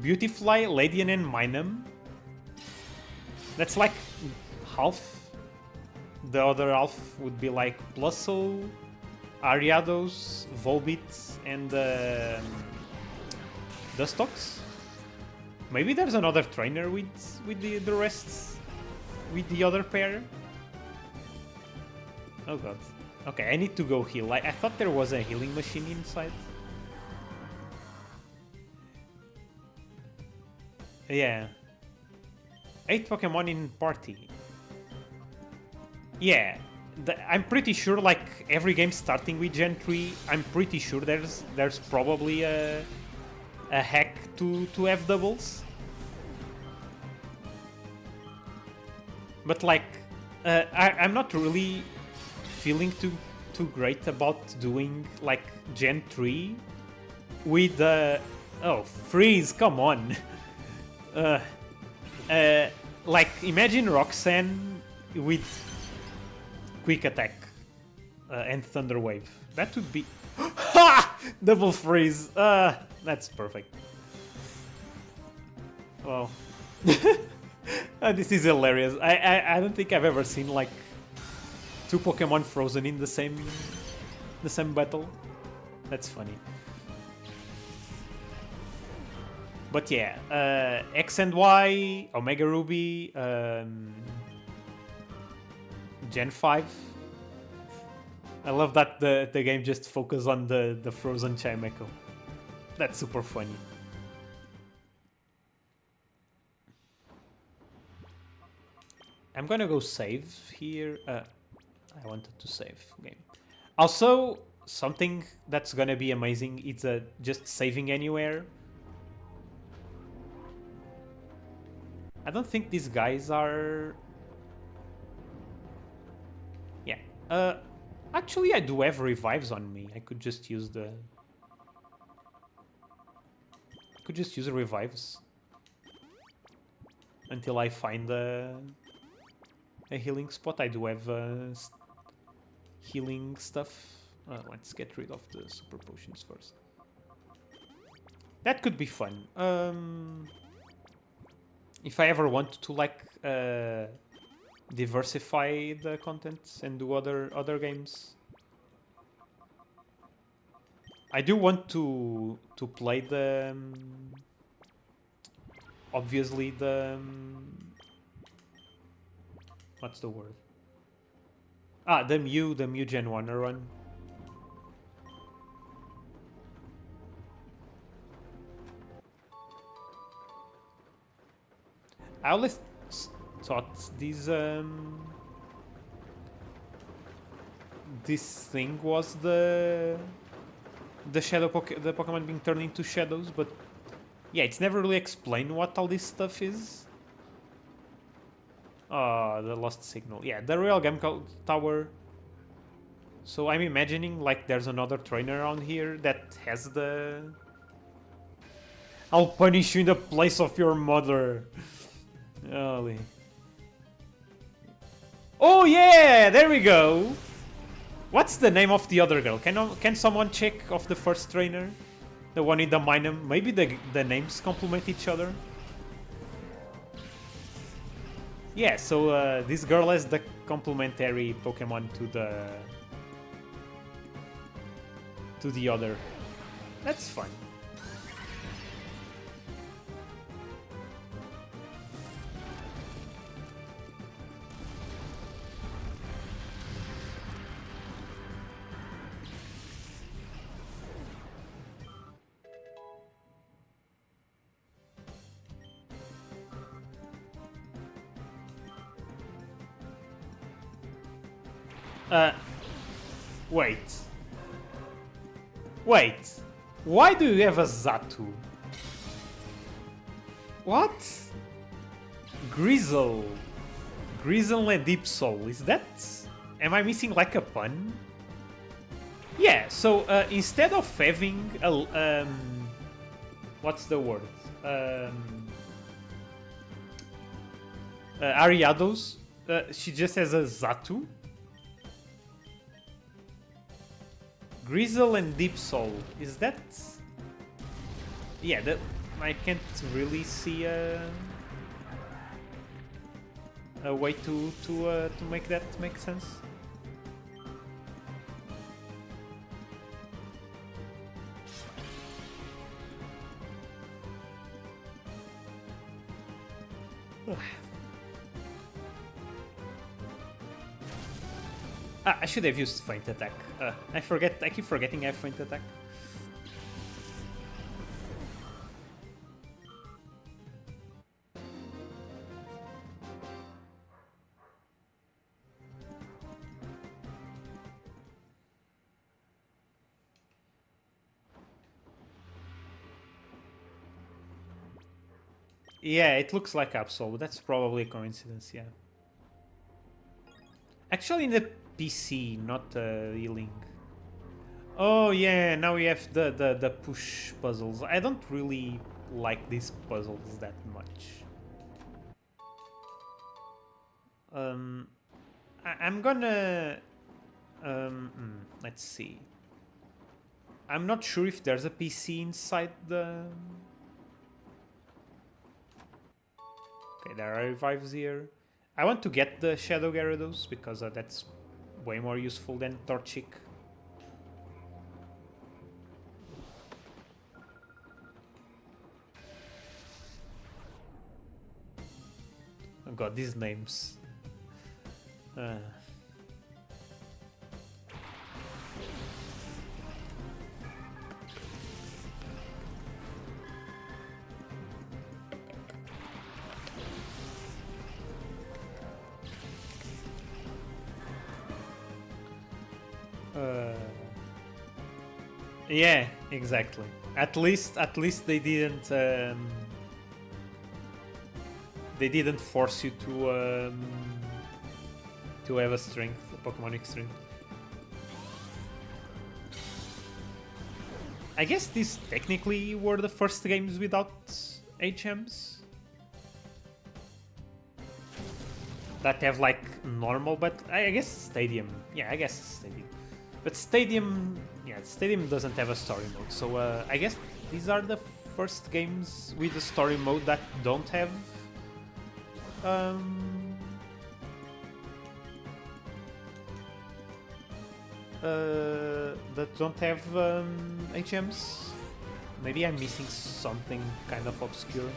Beautifly, Ladian, and Minun. That's like half. The other half would be like Plusle, Ariados, Volbeat, and Dustox. Maybe there's another trainer with the rest, with the other pair. Oh god. Okay, I need to go heal. I thought there was a healing machine inside. Yeah. 8 Pokemon in party. Yeah. I'm pretty sure, like, every game starting with Gen 3, I'm pretty sure there's probably a hack to have doubles. But like, I'm not really feeling too great about doing like Gen 3 with oh, freeze, come on. Like, imagine Roxanne with Quick Attack and Thunder Wave. That would be... Ha! Double freeze. That's perfect. Wow. This is hilarious. I don't think I've ever seen like 2 Pokemon frozen in the same battle. That's funny. But yeah, X and Y, Omega Ruby, Gen 5. I love that the game just focuses on the frozen Chimecho. That's super funny. I'm gonna go save here. I wanted to save game. Also, something that's gonna be amazing is just saving anywhere. I don't think these guys are... Yeah. Actually, I do have revives on me. I could just use the... Could just use the revives until I find a healing spot. I do have healing stuff. Let's get rid of the super potions first. That could be fun. If I ever want to like diversify the content and do other games. I do want to play the obviously the what's the word? The Mew Gen 1 run. I always thought this thing was the Pokemon being turned into shadows, but yeah, it's never really explained what all this stuff is. The lost signal. Yeah, the Royal Game Tower. So I'm imagining like there's another trainer around here that has the... I'll punish you in the place of your mother. Holy. Oh yeah, there we go. What's the name of the other girl? Can someone check of the first trainer? The one in the Minum? Maybe the names complement each other? Yeah, so this girl has the complementary Pokemon to the other. That's fun. Wait. Why do you have a Zatu? What? Grizzle and Deep Soul. Is that... Am I missing like a pun? Yeah, so instead of having a... what's the word? Ariados, she just has a Zatu. Grizzle and Deep Soul. Is that... Yeah, that... I can't really see a way to make that make sense. I should have used Feint Attack. I keep forgetting I have Feint Attack. Yeah, it looks like Absol. That's probably a coincidence, yeah. Actually, in the PC, not healing. Oh yeah, now we have the push puzzles. I don't really like these puzzles that much. I'm gonna... let's see. I'm not sure if there's a PC inside the... Okay, there are revives here. I want to get the Shadow Gyarados because that's way more useful than Torchic. Oh god, these names. Yeah, exactly. At least they didn't force you to have a strength, a Pokemonic strength. I guess these technically were the first games without HMs that have like normal, but I guess Stadium. Yeah, I guess Stadium. But Stadium, yeah, Stadium doesn't have a story mode, so I guess these are the first games with a story mode that don't have HMs. Maybe I'm missing something kind of obscure.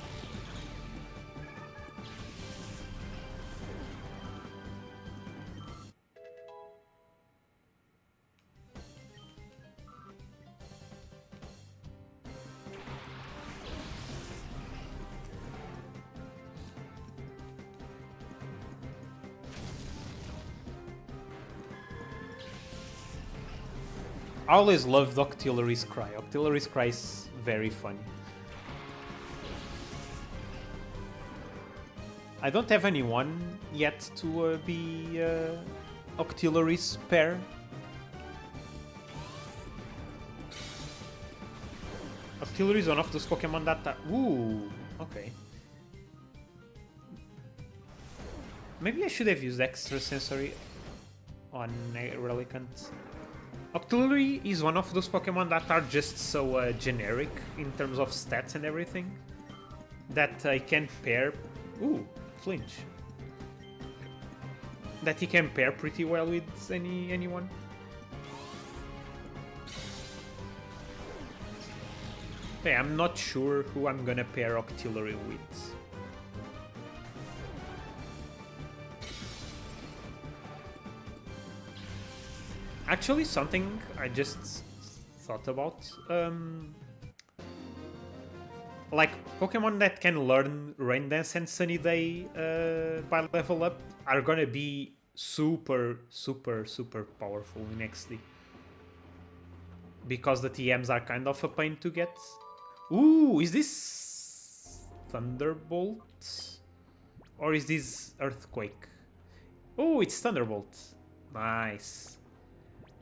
I always loved Octillery's Cry. Octillery's Cry is very funny. I don't have anyone yet to be Octillery's pair. Octillery is one of those Pokemon that... Ooh, okay. Maybe I should have used Extra Sensory on Relicanth. Octillery is one of those Pokemon that are just so generic in terms of stats and everything that I can pair... Ooh, Flinch. That he can pair pretty well with anyone. Okay, I'm not sure who I'm gonna pair Octillery with. Actually, something I just thought about, like Pokemon that can learn Rain Dance and Sunny Day by level up are gonna be super powerful in XD. Because the TMs are kind of a pain to get. Ooh, is this Thunderbolt? Or is this Earthquake? Oh, it's Thunderbolt. Nice.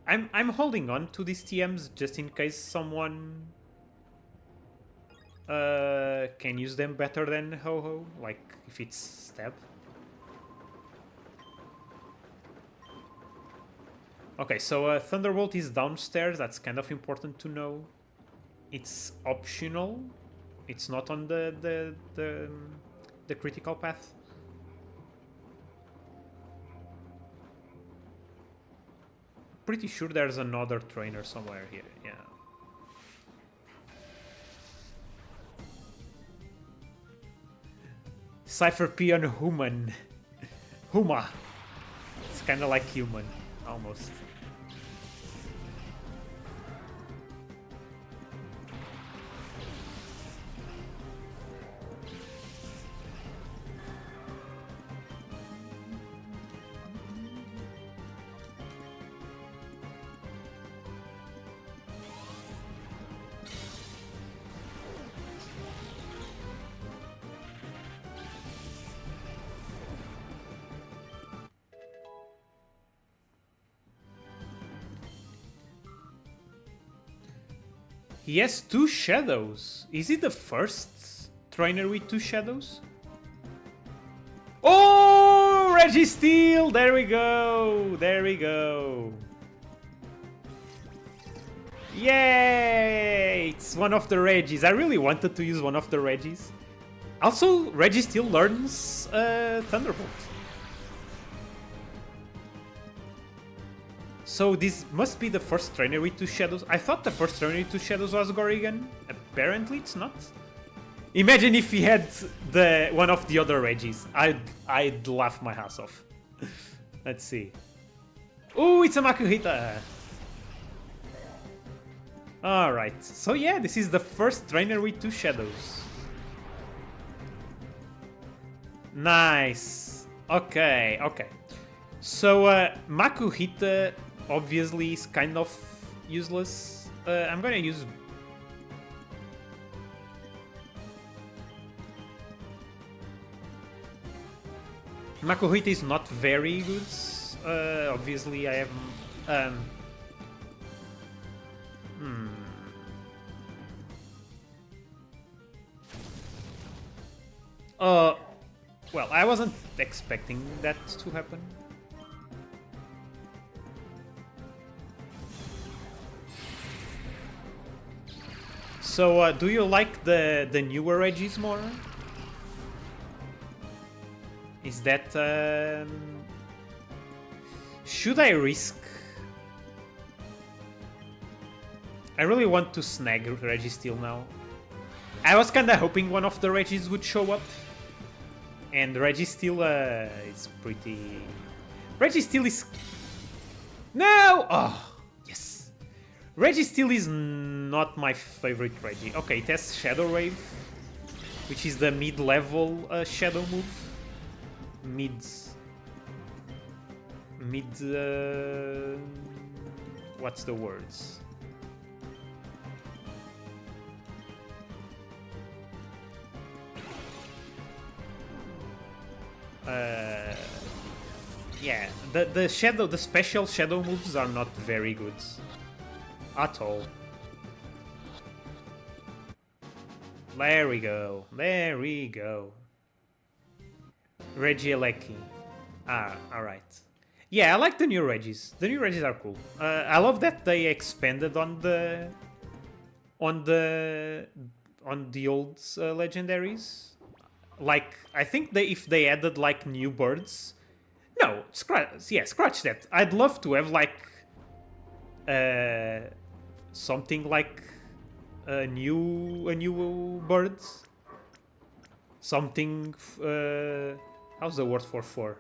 I'm holding on to these TMs just in case someone can use them better than Ho-Ho, like if it's Stab. Okay, so Thunderbolt is downstairs, that's kind of important to know. It's optional. It's not on the critical path. Pretty sure there's another trainer somewhere here, yeah. Cipher Key on Human. Huma. It's kind of like human, almost. He has 2 shadows. Is he the first trainer with 2 shadows? Oh, Registeel! There we go! There we go! Yay! It's one of the Regis. I really wanted to use one of the Regis. Also, Registeel learns Thunderbolt. So this must be the first trainer with 2 shadows. I thought the first trainer with 2 shadows was Gorrigan. Apparently it's not. Imagine if he had the one of the other Regis. I'd laugh my ass off. Let's see. Oh, it's a Makuhita. Alright, so yeah, this is the first trainer with 2 shadows. Nice. Okay, okay. So, Makuhita obviously is kind of useless. I'm gonna use... Makuhita is not very good. Obviously, I have... Well, I wasn't expecting that to happen. So, do you like the newer Regis more? Is that... Should I risk? I really want to snag Registeel now. I was kinda hoping one of the Regis would show up. And Registeel is pretty... Registeel is... No! Oh, yes. Registeel is not my favorite Regi. Okay, it has Shadow Wave, which is the mid-level Shadow move. What's the words? Yeah, the special shadow moves are not very good at all. There we go. There we go. Regieleki. Ah, alright. Yeah, I like the new Regis. The new Regis are cool. I love that they expanded on the old legendaries. Like, I think if they added like new birds. No, scratch that. I'd love to have like something like a new bird. Something. How's the word for 4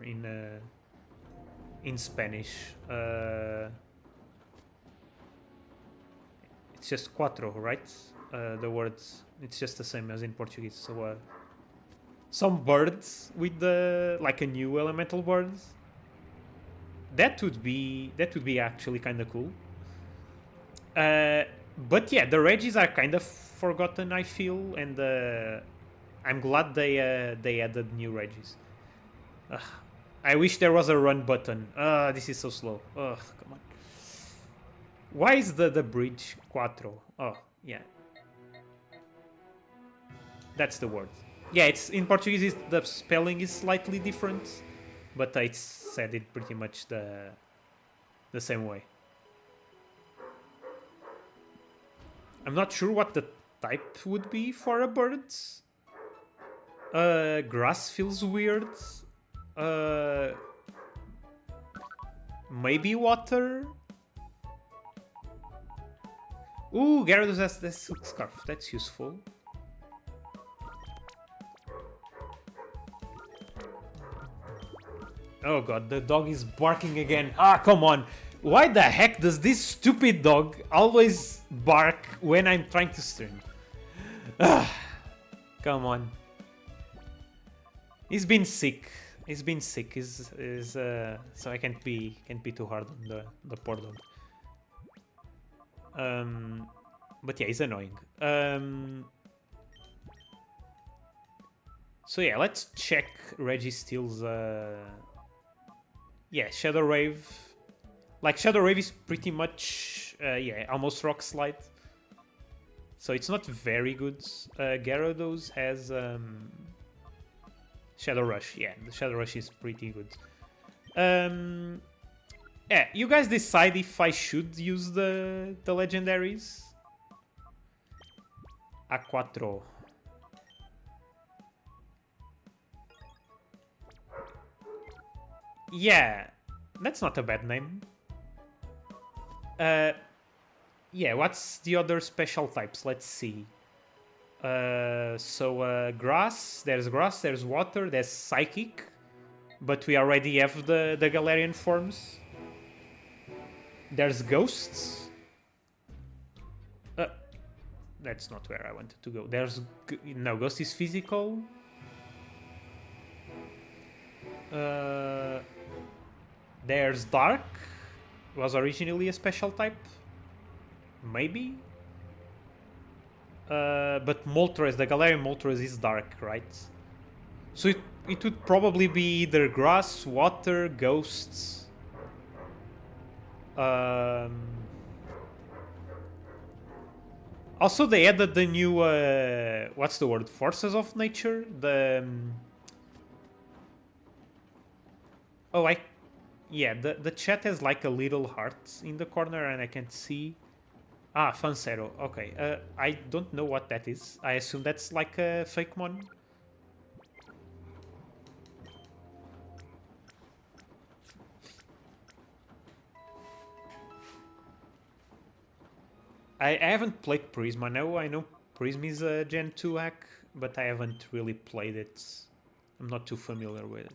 in Spanish? It's just cuatro, right? The words. It's just the same as in Portuguese. So some birds with like a new elemental bird. That would be actually kind of cool. But yeah, the Regis are kind of forgotten, I feel, and I'm glad they added new Regis. I wish there was a run button. This is so slow. Ugh, come on. Why is the bridge cuatro? Oh, yeah. That's the word. Yeah, it's in Portuguese. The spelling is slightly different, but I said it pretty much the same way. I'm not sure what the type would be for a bird. Grass feels weird. Maybe water. Ooh, Gyarados has the Silk Scarf. That's useful. Oh god, the dog is barking again. Ah, come on. Why the heck does this stupid dog always bark when I'm trying to stream? Come on. He's been sick. He's been sick. So I can't be too hard on the poor dog. But yeah, he's annoying. So yeah, let's check Registeel's yeah, Shadow Wave. Like, Shadow Wave is pretty much, yeah, almost Rock Slide. So it's not very good. Gyarados has Shadow Rush. Yeah, the Shadow Rush is pretty good. Yeah, you guys decide if I should use the legendaries. A4. Yeah, that's not a bad name. Yeah, what's the other special types? Let's see. Grass, there's water, there's psychic, but we already have the Galarian forms. There's ghosts. That's not where I wanted to go. No, ghost is physical. There's dark. Was originally a special type. Maybe. But Moltres, the Galarian Moltres is dark, right? So it would probably be either grass, water, ghosts. Also, they added the new what's the word? Forces of nature. The chat has like a little heart in the corner, and I can't see. Fancero. Okay. I don't know what that is. I assume that's like a fake mon. I haven't played Prism. I know Prism is a Gen 2 hack, but I haven't really played it. I'm not too familiar with it.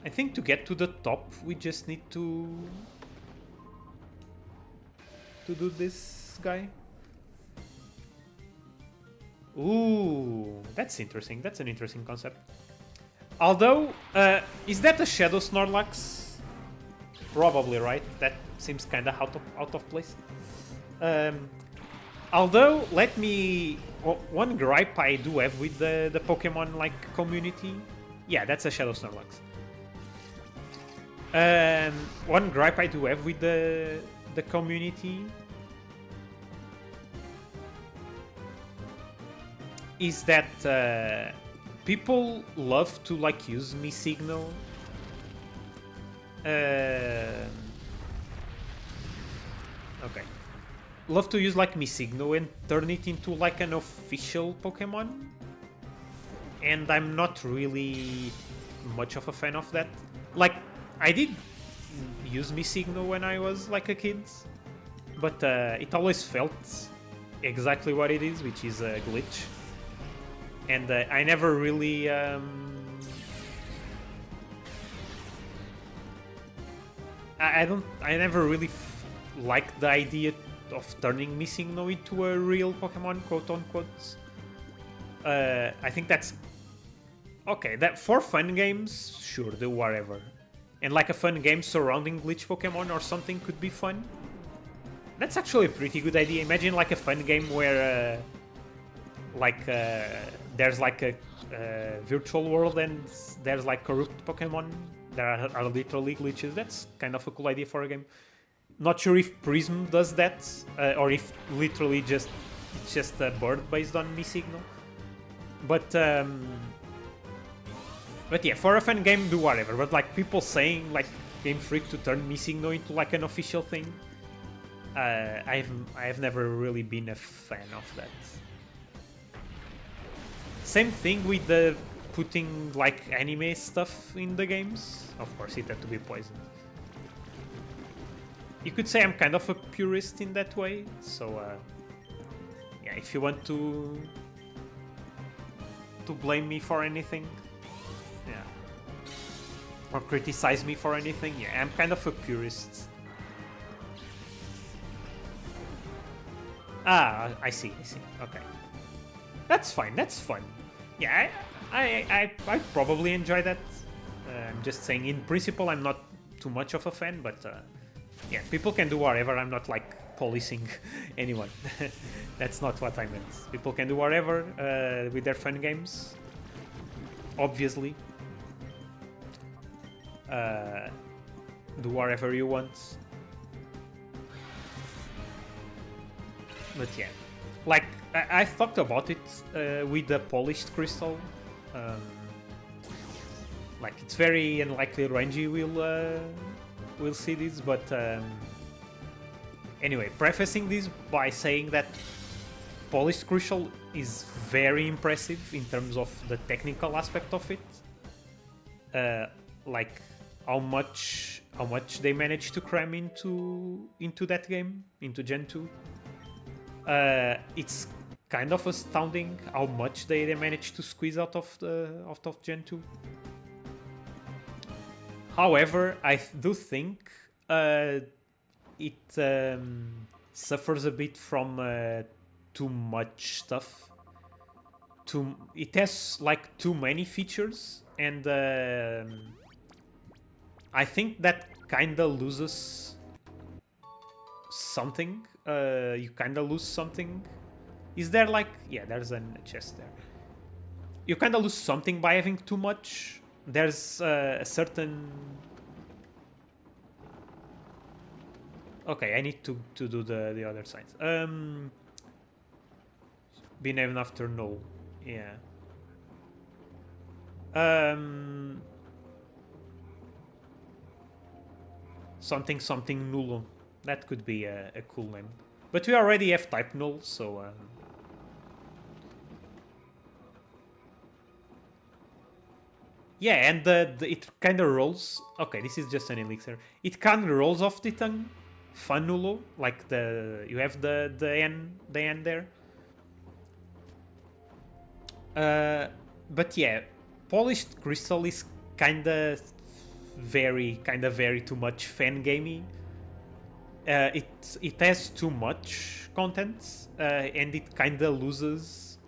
I think to get to the top, we just need to do this guy. Ooh, that's interesting. That's an interesting concept. Although, is that a Shadow Snorlax? Probably, right? That seems kind of out of place. Although, one gripe I do have with the Pokemon like community. Yeah, that's a Shadow Snorlax. One gripe I do have with the community is that people love to like use me signal. Okay. Love to use like me signal and turn it into like an official Pokemon. And I'm not really much of a fan of that. Like, I did use me signal when I was like a kid, but it always felt exactly what it is, which is a glitch. And I never really I never really liked the idea of turning Missingno into a real Pokemon, quote unquote. I think that's okay. That for fun games, sure, do whatever. And like a fun game surrounding glitch Pokemon or something could be fun. That's actually a pretty good idea. Imagine like a fun game where there's like a virtual world and there's like corrupt Pokemon. There are literally glitches. That's kind of a cool idea for a game. Not sure if Prism does that, or if literally it's just a bird based on me signal. But yeah, for a fun game, do whatever. But like people saying like Game Freak to turn me signal into like an official thing, I've never really been a fan of that. Same thing with the putting like anime stuff in the games. Of course, it had to be poisoned. You could say I'm kind of a purist in that way. So yeah, if you want to blame me for anything, yeah, or criticize me for anything, yeah, I'm kind of a purist. I see. Okay. That's fine. That's fun. Yeah, I probably enjoy that. I'm just saying, in principle, I'm not too much of a fan, but yeah, people can do whatever. I'm not like policing anyone. That's not what I meant. People can do whatever with their fun games. Obviously, do whatever you want. But yeah, like I've talked about it with the polished crystal. Like it's very unlikely Renji will see this, but anyway, prefacing this by saying that polished crystal is very impressive in terms of the technical aspect of it. Like how much they managed to cram into that game, into Gen 2. It's kind of astounding how much they managed to squeeze out of Gen 2. However, I do think it suffers a bit from too much stuff. It has like too many features, and I think that kinda loses something. You kinda lose something. Is there like... yeah, there's a chest there. You kinda lose something by having too much. There's a certain... okay, I need to do the other sides. Be named after null. Yeah. Something nullo. That could be a cool name. But we already have type null, so... yeah, and it kind of rolls... okay, this is just an elixir. It kind of rolls off the tongue. Fun nullo, like you have the N there. But yeah, polished crystal is kinda very too much fan gamey. It has too much content, and it kinda loses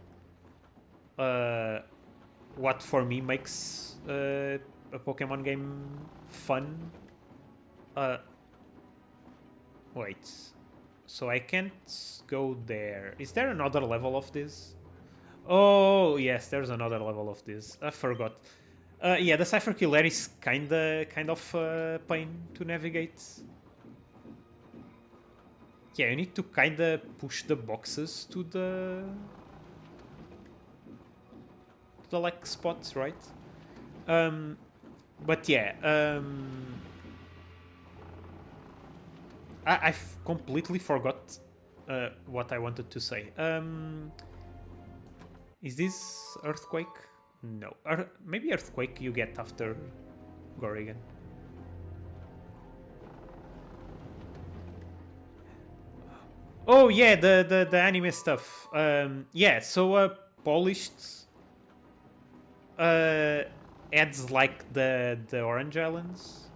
what for me makes a Pokemon game fun. Wait, so I can't go there. Is there another level of this? Oh yes, there's another level of this. I forgot. Yeah, the Cipher Key Lair is kind of pain to navigate. Yeah, you need to kinda push the boxes to the like spots, right? But yeah, I've completely forgot what I wanted to say. Is this Earthquake? No. Maybe Earthquake you get after Gorrigan. Oh yeah, the anime stuff. Yeah, so polished adds like the Orange Islands.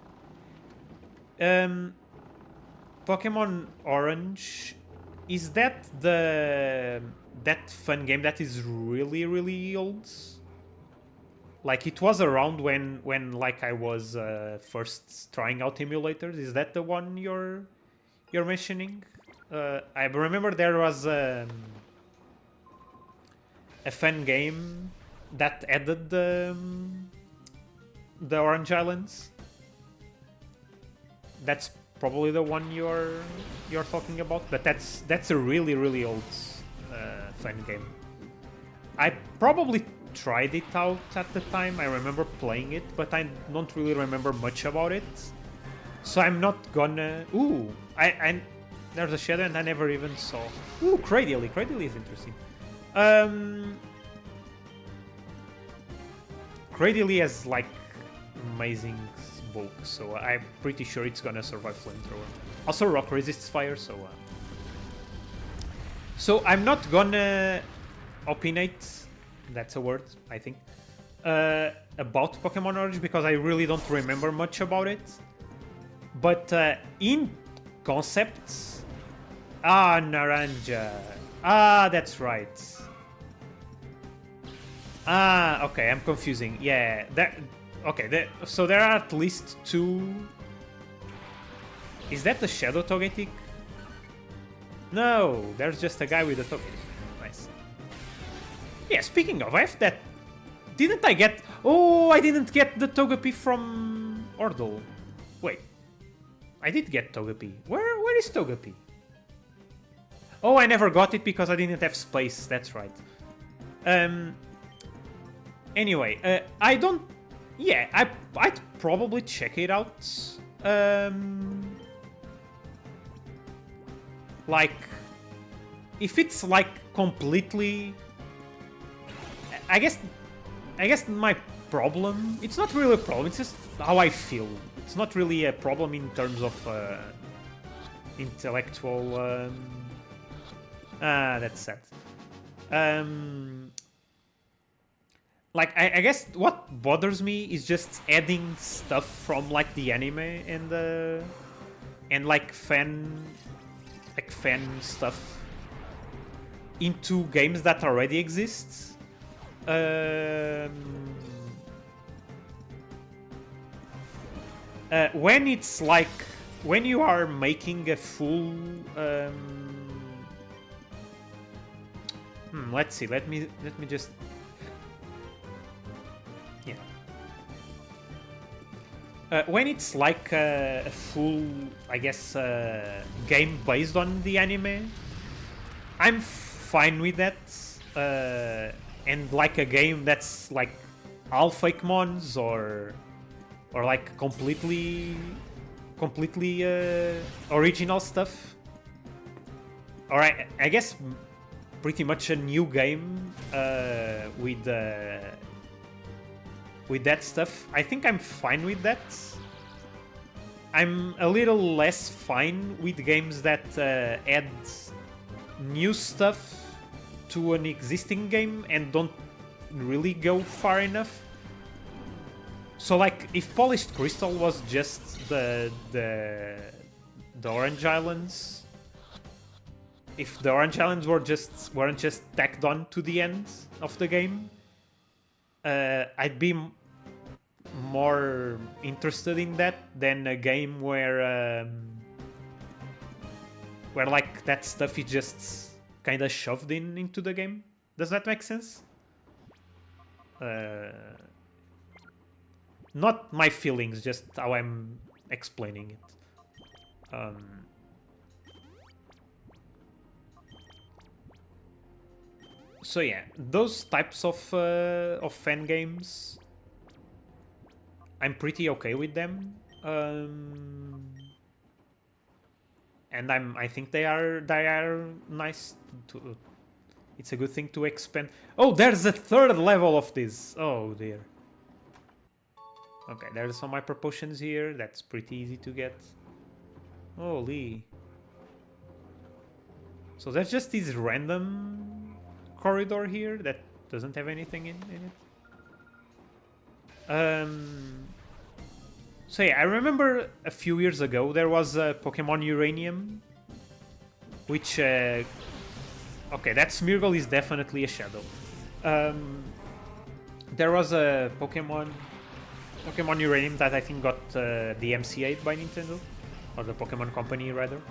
Pokemon Orange, is that that fun game that is really old? Like it was around when like I was first trying out emulators. Is that the one you're mentioning? I remember there was a fun game that added the Orange Islands. That's probably the one you're talking about, but that's a really old fun game. I probably tried it out at the time. I remember playing it, but I don't really remember much about it. So I'm not gonna... ooh, I there's a shadow and I never even saw. Ooh, Cradily. Cradily is interesting. Cradily has like amazing bulk, so I'm pretty sure it's gonna survive flamethrower. Also, rock resists fire, so I'm not gonna opinate, that's a word, I think, about Pokemon Orange because I really don't remember much about it. But in concept, Naranja. That's right. Okay, I'm confusing. Yeah, that. Okay, so there are at least two. Is that the Shadow Togetic? No, there's just a guy with a Togetic. Nice. Yeah, speaking of, I have that. Didn't I get... oh, I didn't get the Togepi from Ordle. Wait. I did get Togepi. Where is Togepi? Oh, I never got it because I didn't have space. That's right. Anyway, I don't... yeah, I'd probably check it out. Like, if it's like completely... I guess my problem... it's not really a problem, it's just how I feel it's not really a problem in terms of intellectual. That's sad. Like I guess what bothers me is just adding stuff from like the anime and like fan stuff into games that already exist. When it's like when you are making a full let's see, let me just when it's like a full, I guess, game based on the anime, I'm fine with that. And like a game that's like all fake mons or like completely original stuff. Or I guess pretty much a new game with that stuff. I think I'm fine with that. I'm a little less fine with games that add new stuff to an existing game and don't really go far enough. So like if Polished Crystal was just the Orange Islands, if the Orange Islands weren't just tacked on to the end of the game, I'd be more interested in that than a game where like that stuff is just kind of shoved into the game. Does that make sense? Not my feelings, just how I'm explaining it. So yeah, those types of fan games, I'm pretty okay with them, and I think they are nice. It's a good thing to expand. Oh, there's a third level of this. Oh dear. Okay, there's some hyper potions here. That's pretty easy to get. Holy. So that's just this random corridor here that doesn't have anything in it. So yeah, I remember a few years ago there was a Pokemon Uranium, which okay, that Smeargle is definitely a shadow. There was a Pokemon Uranium that I think got the DMCA'd by Nintendo, or the Pokemon Company rather.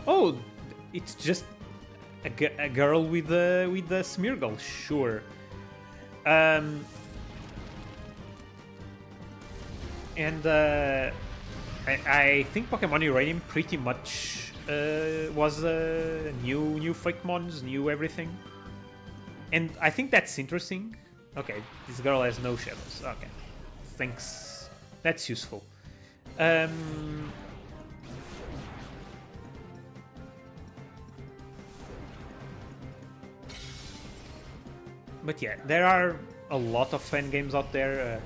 Oh, it's just a girl with the Smeargle, sure. And I think Pokemon Uranium pretty much was new fake mons, new everything, and I think that's interesting. Okay, this girl has no shadows. Okay, thanks. That's useful. But yeah, there are a lot of fan games out there.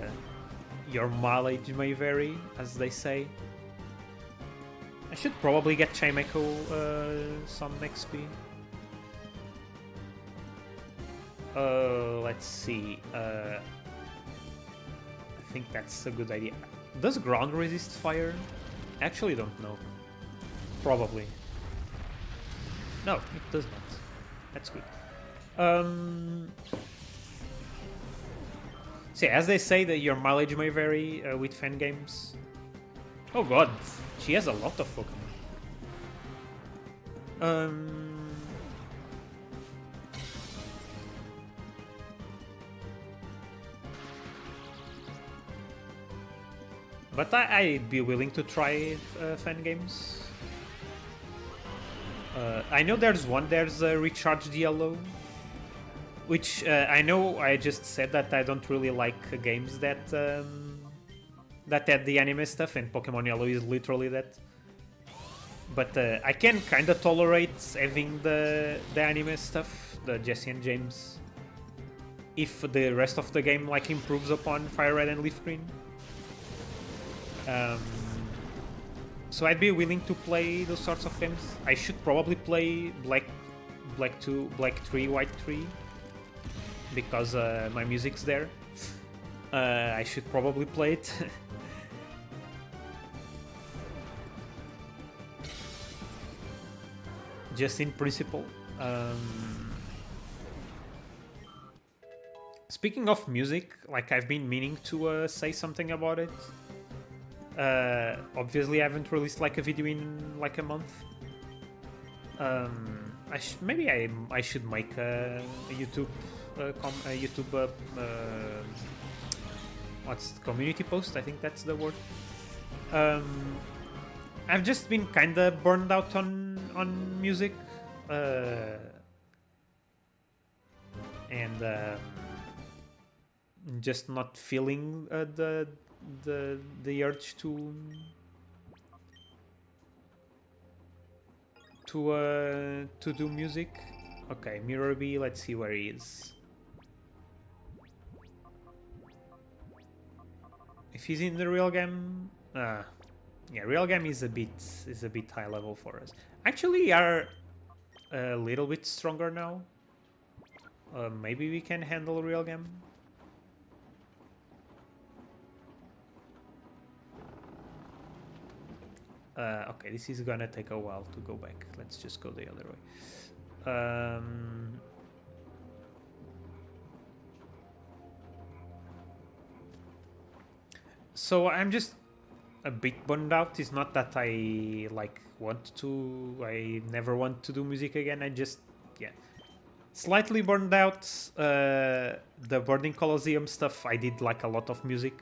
Your mileage may vary, as they say. I should probably get Chimecho some XP. Let's see. I think that's a good idea. Does ground resist fire? Actually, don't know. Probably. No, it does not. That's good. So as they say that your mileage may vary with fan games. Oh god, she has a lot of Pokemon. But I'd be willing to try fan games. I know there's Recharged Yellow, which I know I just said that I don't really like games that add the anime stuff, and Pokemon Yellow is literally that. But I can kind of tolerate having the anime stuff, the Jesse and James, if the rest of the game like improves upon Fire Red and Leaf Green. So I'd be willing to play those sorts of games. I should probably play Black 2, Black 3, White 3 because my music's there. I should probably play it. Just in principle. Speaking of music, like I've been meaning to say something about it. Obviously, I haven't released like a video in like a month. Maybe I should make a YouTube what's the community post? I think that's the word. I've just been kind of burned out on music, and just not feeling the urge to do music. Okay, Mirror B. Let's see where he is. If he's in the real game, yeah, real game is a bit high level for us. Actually, we are a little bit stronger now. Maybe we can handle real game. Okay, this is gonna take a while to go back. Let's just go the other way. So I'm just a bit burned out. It's not that I like I never want to do music again. I just, yeah, slightly burned out. The Burning Colosseum stuff, I did like a lot of music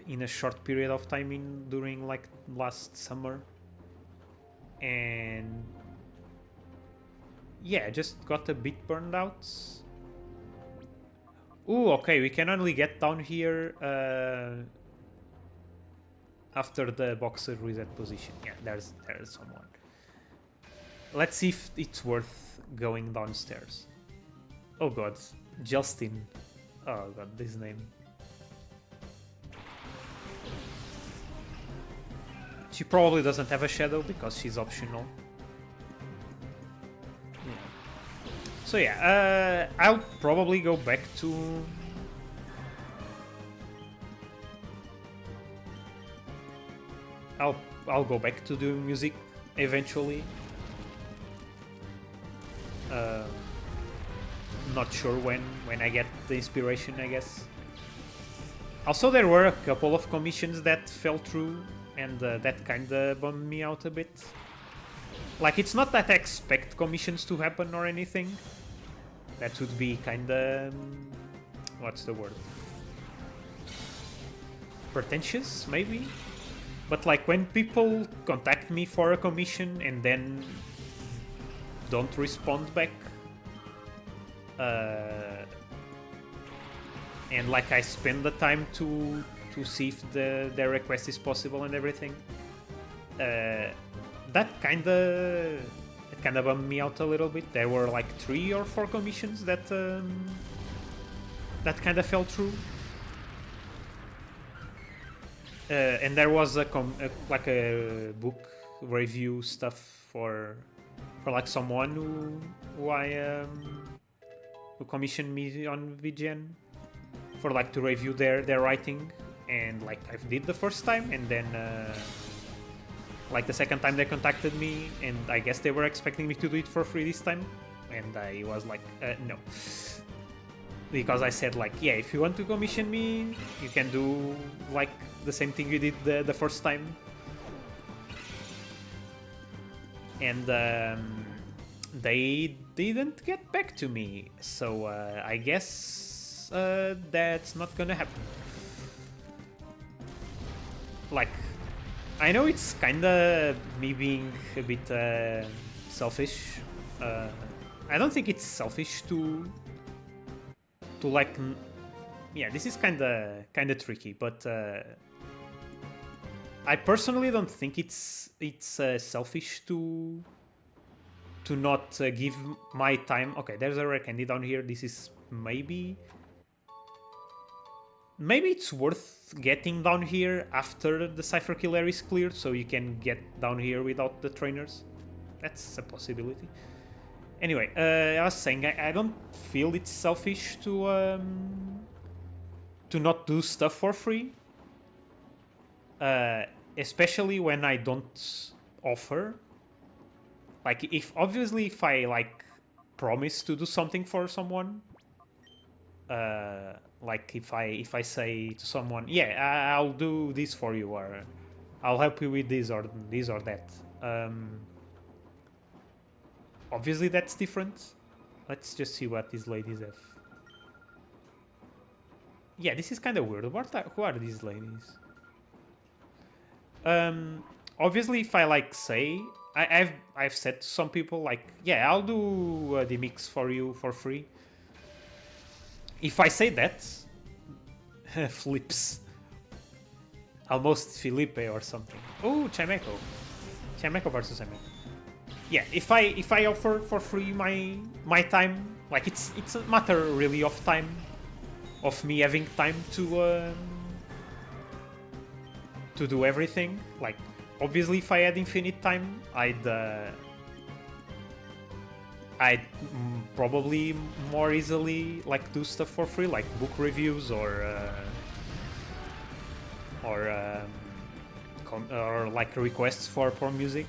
in a short period of time during like last summer, and yeah, just got a bit burned out. Ooh, okay, we can only get down here after the boxer reset position. Yeah, there's someone. Let's see if it's worth going downstairs. Oh god, Justin. Oh god, this name. She probably doesn't have a shadow because she's optional. Yeah. So yeah, I'll probably go back to... I'll go back to doing music eventually. Not sure when I get the inspiration, I guess. Also, there were a couple of commissions that fell through, and that kinda bummed me out a bit. Like, it's not that I expect commissions to happen or anything. That would be kinda... what's the word? Pretentious, maybe? But like, when people contact me for a commission and then don't respond back, and like I spend the time to see if their request is possible and everything, that kinda bummed me out a little bit. There were like 3 or 4 commissions that kinda fell through. And there was like a book review stuff for like someone who commissioned me on VGN for like to review their writing, and like I did the first time, and then like the second time they contacted me, and I guess they were expecting me to do it for free this time, and I was like no, because I said like, yeah, if you want to commission me, you can do like the same thing you did the first time. And they didn't get back to me, so I guess that's not gonna happen. Like, I know it's kinda me being a bit selfish. I don't think it's selfish to like, yeah, this is kinda tricky, but I personally don't think it's selfish to not give my time. Okay, there's a rare candy down here. This is maybe it's worth getting down here after the Cipher Key Lair is cleared, so you can get down here without the trainers. That's a possibility. Anyway, I was saying I don't feel it's selfish to not do stuff for free, especially when I don't offer. Like, if I like promise to do something for someone, like if I say to someone, yeah, I'll do this for you, or I'll help you with this or that. Obviously that's different. Let's just see what these ladies have. Yeah, this is kind of weird. Who are these ladies? Obviously, if I like say, I've said to some people like, yeah, I'll do the mix for you for free. If I say that, flips. Almost Felipe or something. Oh, Chimeco versus Chimeco. Yeah, if I offer for free my time, like it's a matter really of time, of me having time to do everything. Like, obviously, if I had infinite time, I'd probably more easily like do stuff for free, like book reviews or like requests for music.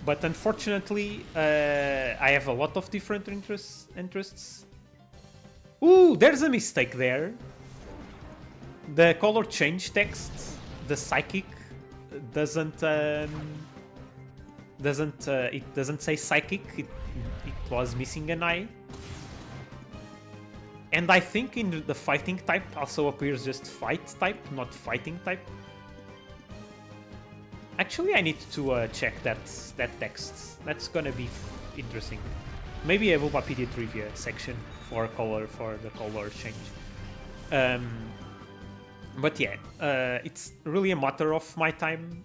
But unfortunately, I have a lot of different interests. Ooh, there's a mistake there. The color change text, the psychic, doesn't say psychic. It was missing an I. And I think in the fighting type also appears just fight type, not fighting type. Actually, I need to check that text. That's gonna be interesting. Maybe a Bulbapedia trivia section for the color change. But yeah, it's really a matter of my time.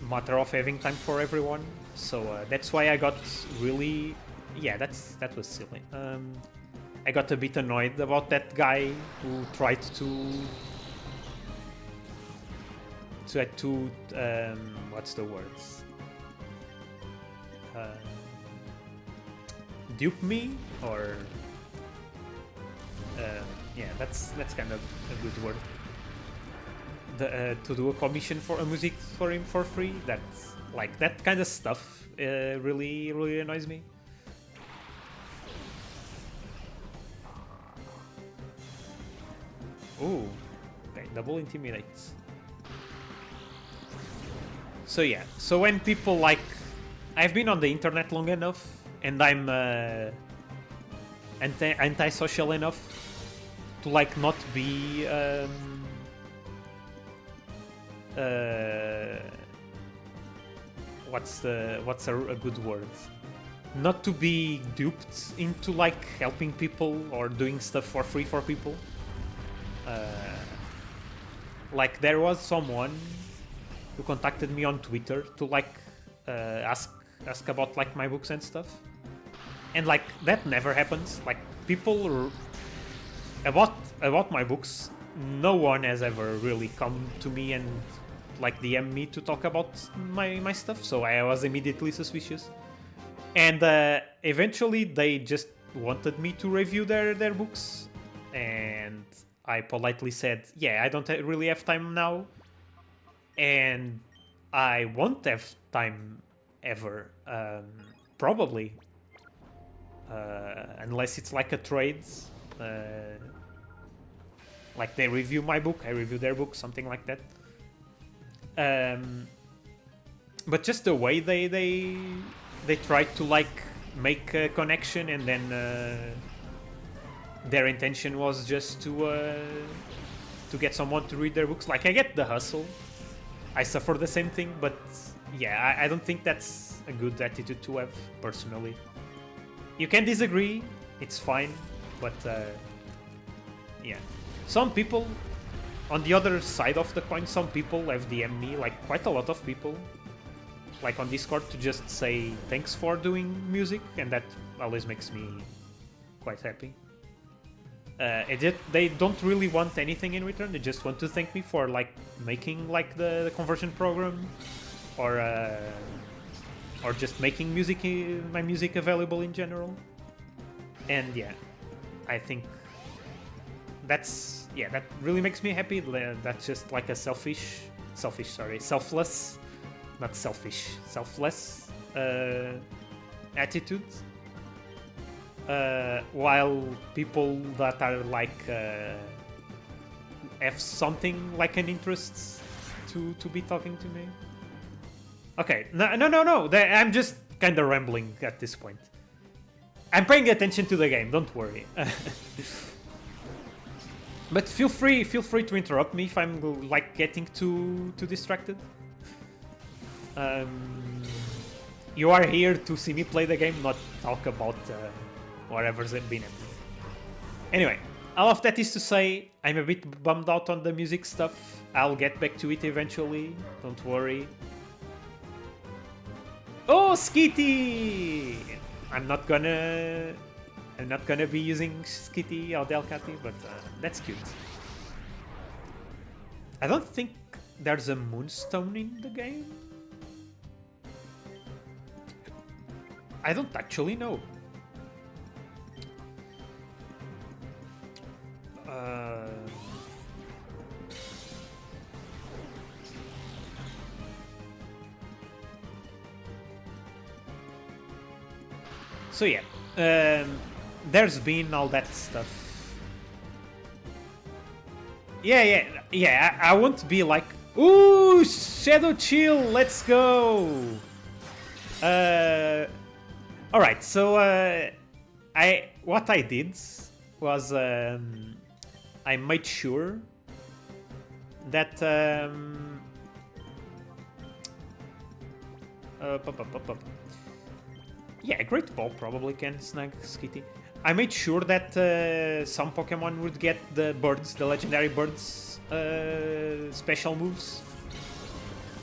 Matter of having time for everyone. So that's why I got really, yeah, that was silly. I got a bit annoyed about that guy who tried to what's the words? Dupe me, or yeah, that's kind of a good word. To do a commission for a music for him for free. That's like that kind of stuff. Really annoys me. Ooh, okay, double intimidates. So yeah, so when people like, I've been on the internet long enough, and I'm anti-social enough to like not be what's a good word? Not to be duped into like helping people or doing stuff for free for people. Like there was someone who contacted me on Twitter to like ask about like my books and stuff, and like that never happens. Like people about my books, no one has ever really come to me and like DM me to talk about my stuff, so I was immediately suspicious. And eventually they just wanted me to review their books, and I politely said, yeah, I don't really have time now, and I won't have time ever, probably, unless it's like a trade, like they review my book, I review their book, something like that. But just the way they try to like make a connection, and then their intention was just to get someone to read their books. Like, I get the hustle, I suffer the same thing, but yeah, I don't think that's a good attitude to have, personally. You can disagree, it's fine, but yeah. Some people, on the other side of the coin, some people have DM'd me, like quite a lot of people, like on Discord, to just say thanks for doing music, and that always makes me quite happy. They don't really want anything in return. They just want to thank me for like making like the conversion program, or just making my music available in general. And yeah, I think that really makes me happy. That's just like a selfless, not selfish, selfless attitude. While people that are like have something like an interest to be talking to me. Okay, no. I'm just kind of rambling at this point. I'm paying attention to the game. Don't worry. But feel free to interrupt me if I'm like getting too distracted. You are here to see me play the game, not talk about whatever's been happening. Anyway, all of that is to say, I'm a bit bummed out on the music stuff. I'll get back to it eventually. Don't worry. Oh, Skitty! I'm not gonna be using Skitty or Delcatty, but that's cute. I don't think there's a moonstone in the game. I don't actually know. So yeah, there's been all that stuff. Yeah. I won't be like, ooh, Shadow Chill, let's go. All right, so what I did was I made sure that yeah, Great Ball probably can snag Skitty. I made sure that some Pokemon would get the legendary birds special moves.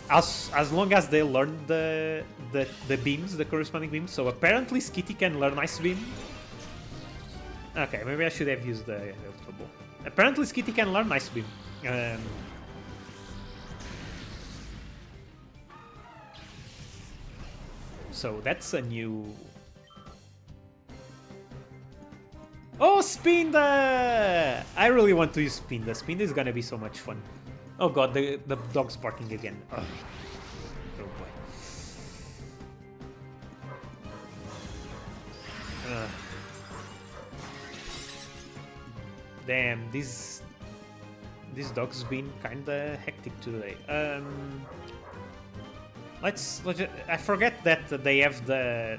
As long as they learn the beams, the corresponding beams. So apparently Skitty can learn Ice Beam. Okay, maybe I should have used the Ultra Ball. Apparently Skitty can learn Ice Beam. So that's a new... Oh, Spinda! I really want to use Spinda. Spinda is gonna be so much fun. Oh god, the dog's barking again. Ugh. Oh boy. Damn, this dog's been kinda hectic today. Let's I forget that they have the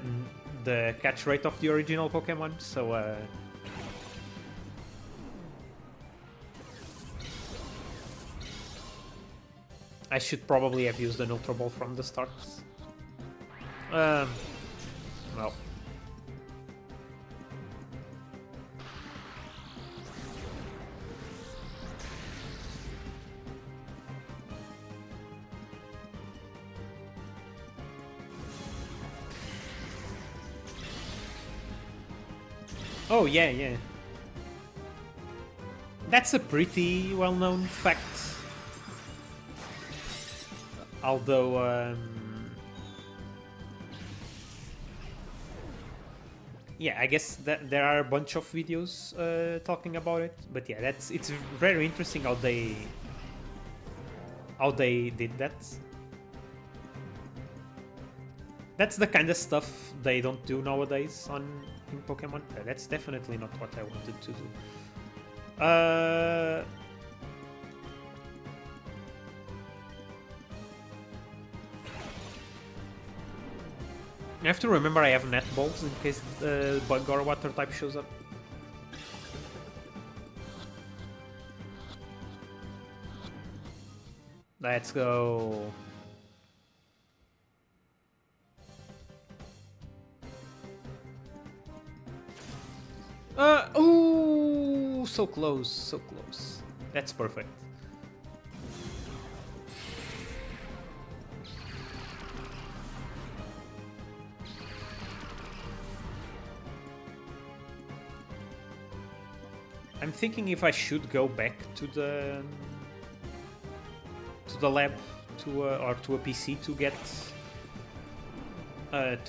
catch rate of the original Pokemon, so I should probably have used an Ultra Ball from the start. Well. Oh, yeah. That's a pretty well-known fact. Although, yeah, I guess that there are a bunch of videos talking about it. But yeah, it's very interesting how they did that. That's the kind of stuff they don't do nowadays in Pokemon. That's definitely not what I wanted to do. I have to remember I have net balls in case the bug or water type shows up. Let's go. Ooh, so close, so close. That's perfect. I'm thinking if I should go back to the lab or to a PC to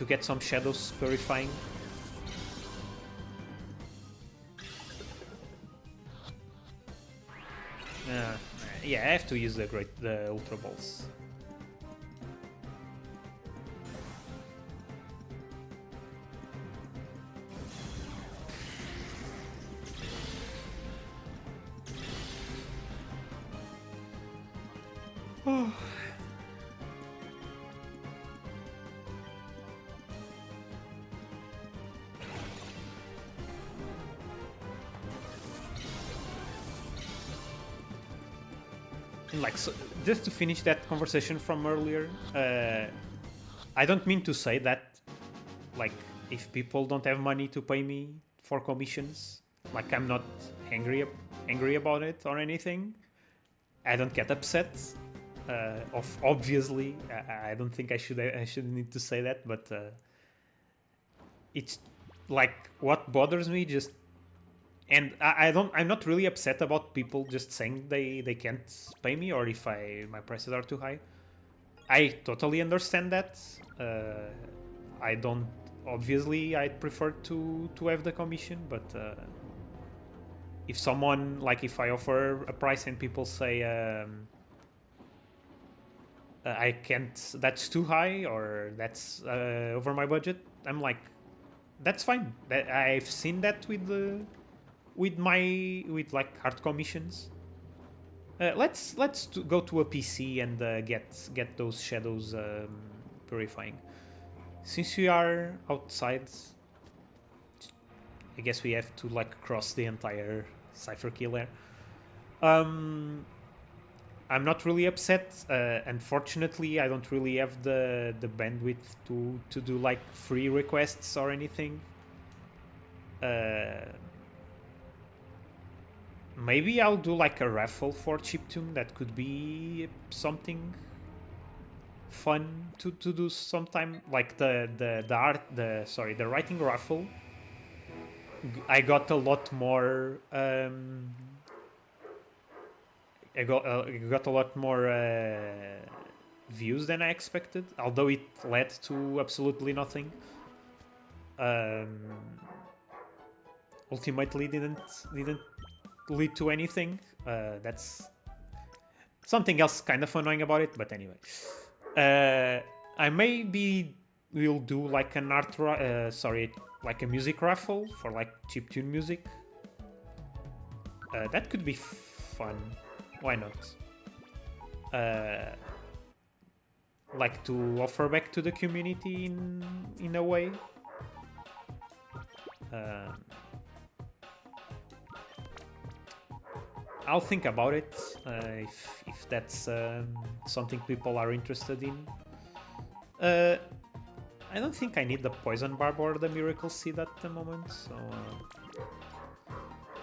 get some shadows purifying. Yeah, I have to use the Ultra Balls. Like, so, just to finish that conversation from earlier, I don't mean to say that, like, if people don't have money to pay me for commissions, like, I'm not angry about it or anything. I don't get upset. Obviously, I don't think I should need to say that, but it's like what bothers me just. And I'm not really upset about people just saying they can't pay me or if my prices are too high. I totally understand that. I don't. Obviously, I'd prefer to have the commission, but if someone, like, if I offer a price and people say I can't, that's too high or that's over my budget, I'm like, that's fine. I've seen that with like hard commissions. Let's go to a PC and get those shadows purifying. Since we are outside, I guess we have to like cross the entire Cipher Key Lair. I'm not really upset. Unfortunately, I don't really have the bandwidth to do like free requests or anything. Maybe I'll do like a raffle for chiptune. That could be something fun to do sometime. Like the writing raffle. I got a lot more. I got a lot more views than I expected, although it led to absolutely nothing. Ultimately, didn't lead to anything. That's something else kind of annoying about it, but anyway. I maybe will do like an like a music raffle for like chiptune music. That could be fun. Why not? Like to offer back to the community in a way. I'll think about it if that's something people are interested in. I don't think I need the Poison Barb or the Miracle Seed at the moment, so...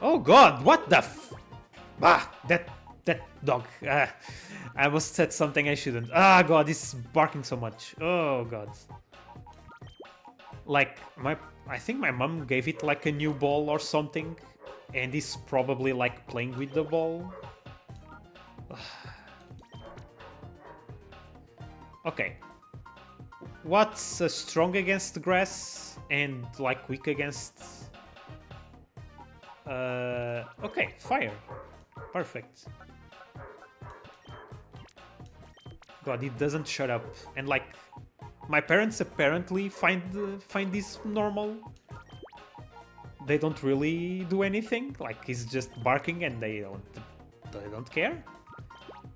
Oh god, what the that dog. I almost said something I shouldn't. Ah god, he's barking so much. Oh god. Like, I think my mom gave it like a new ball or something, and he's probably like playing with the ball. Okay. What's strong against grass and like weak against... okay, fire. Perfect. God, it doesn't shut up. And like, my parents apparently find this normal. They don't really do anything. Like, he's just barking and they don't care.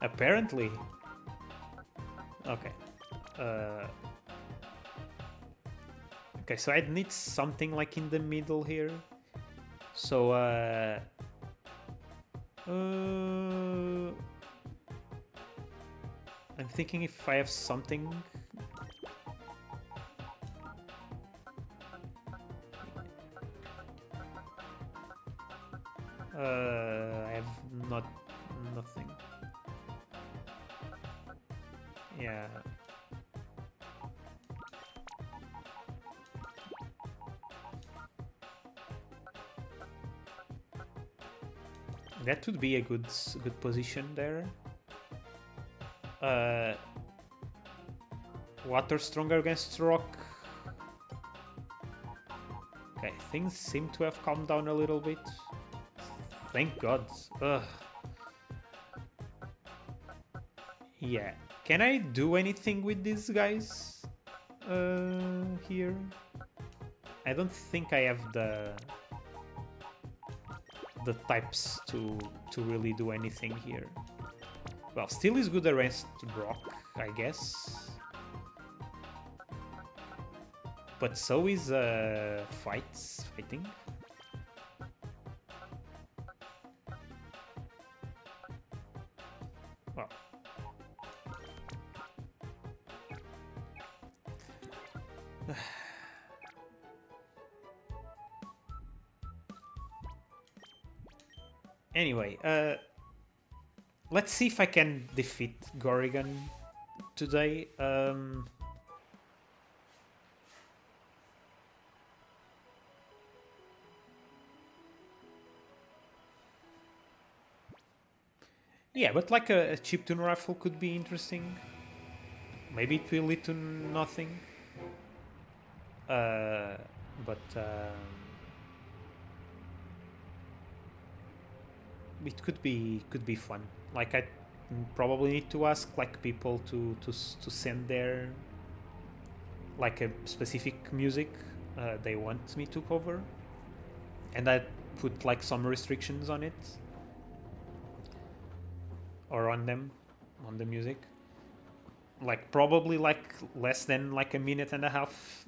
Apparently. Okay. Okay, so I'd need something like in the middle here. So I'm thinking if I have something. I have nothing. Yeah. That would be a good position there. Water stronger against rock. Okay, things seem to have calmed down a little bit. Thank God. Ugh. Yeah. Can I do anything with these guys? Here? I don't think I have the types to really do anything here. Well, steel is good against rock, I guess. But so is fighting. Well. Anyway, let's see if I can defeat Gorrigan today. Yeah, but like a chiptune rifle could be interesting. Maybe it will lead to nothing. It could be fun. Like I probably need to ask like people to send their like a specific music they want me to cover, and I put like some restrictions on it or on them, on the music. Like probably like less than like a minute and a half,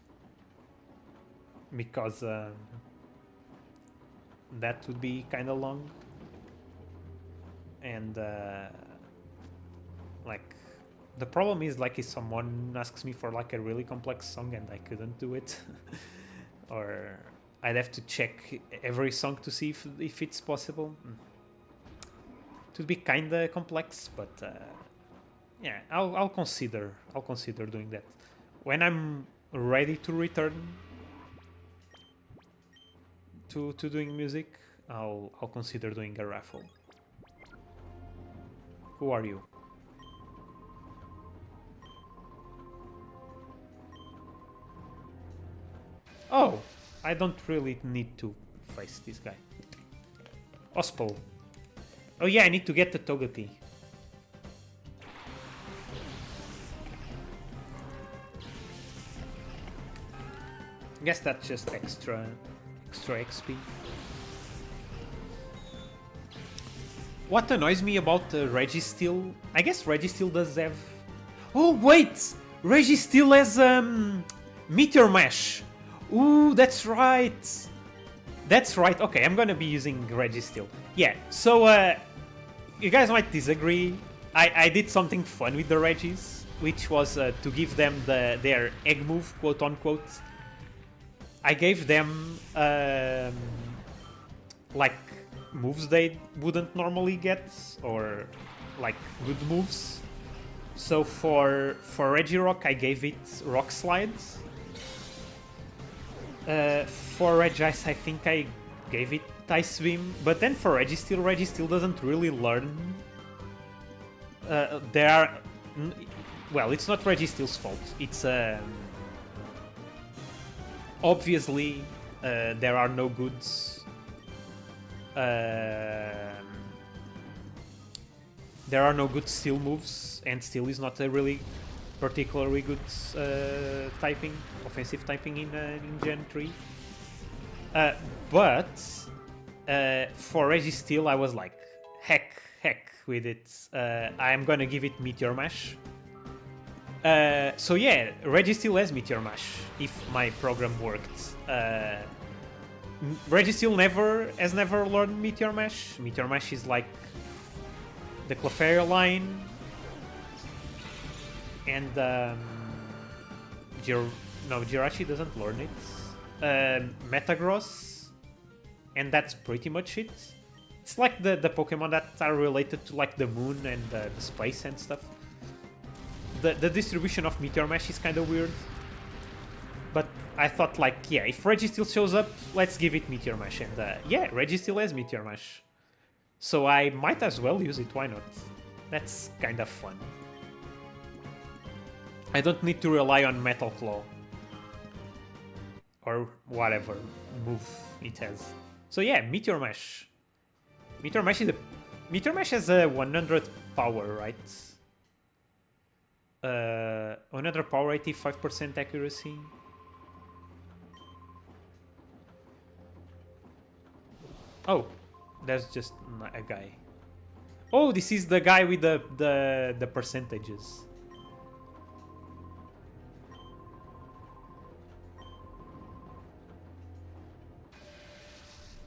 because that would be kind of long. And like the problem is like if someone asks me for like a really complex song and I couldn't do it, or I'd have to check every song to see if it's possible. It would be kind of complex, but yeah, I'll consider doing that when I'm ready to return to doing music. I'll consider doing a raffle. Who are you? Oh, I don't really need to face this guy. Ospel. Oh yeah, I need to get the Togepi. Guess that's just extra XP. What annoys me about Registeel? I guess Registeel does have... Oh wait! Registeel has Meteor Mash! Ooh, that's right! That's right, okay, I'm gonna be using Registeel. Yeah, so you guys might disagree. I did something fun with the Regis, which was to give them their egg move, quote unquote. I gave them like moves they wouldn't normally get, or like good moves. So for Regirock I gave it Rock Slide. For Regice I think I gave it Ice Beam, but then for Registeel doesn't really learn. Well, it's not Registeel's fault. It's obviously there are no goods. There are no good steel moves, and steel is not a really particularly good offensive typing in Gen 3. But for Registeel I was like, heck with it. I'm gonna give it Meteor Mash. So yeah, Registeel has Meteor Mash, if my program worked. Registeel has never learned Meteor Mash. Meteor Mash is like the Clefairy line, and Jirachi doesn't learn it. Metagross, and that's pretty much it. It's like the Pokemon that are related to like the moon and the space and stuff. The distribution of Meteor Mash is kind of weird. But I thought like, yeah, if Registeel shows up, let's give it Meteor Mash. And yeah, Registeel has Meteor Mash. So I might as well use it, why not? That's kind of fun. I don't need to rely on Metal Claw. Or whatever move it has. So yeah, Meteor Mash. Meteor Mash is a... Meteor Mash has a 100 power, right? 100 power, 85% accuracy. Oh, there's just a guy. Oh, this is the guy with the percentages.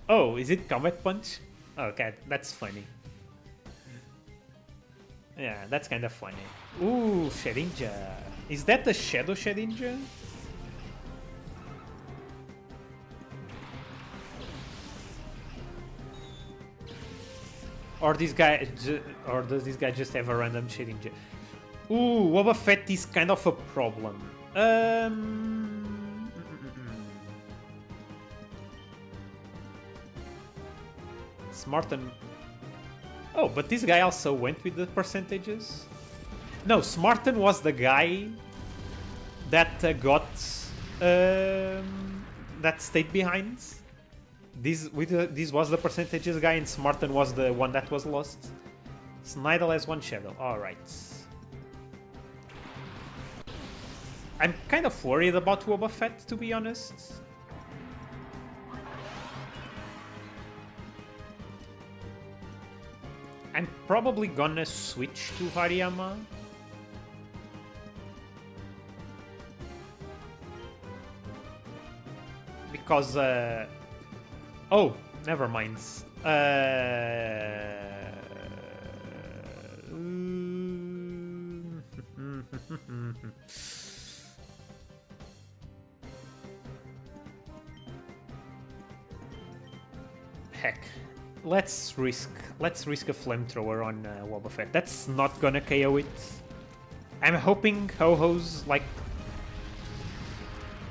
Oh, is it Combat Punch? Okay, that's funny. Yeah, that's kind of funny. Ooh, Shedinja. Is that the Shadow Shedinja? Or this guy, or does this guy just have a random Shedinja? Ooh, Boba Fett is kind of a problem. Smarten. Oh, but this guy also went with the percentages? No, Smarten was the guy that got that stayed behind. This was the percentages guy, and Smarten was the one that was lost. Snidel has one shadow. Alright. I'm kind of worried about Boba Fett, to be honest. I'm probably gonna switch to Hariyama. Because, oh, never mind. Heck. Let's risk a flamethrower on Boba Fett. That's not gonna KO it. I'm hoping Ho-Ho's like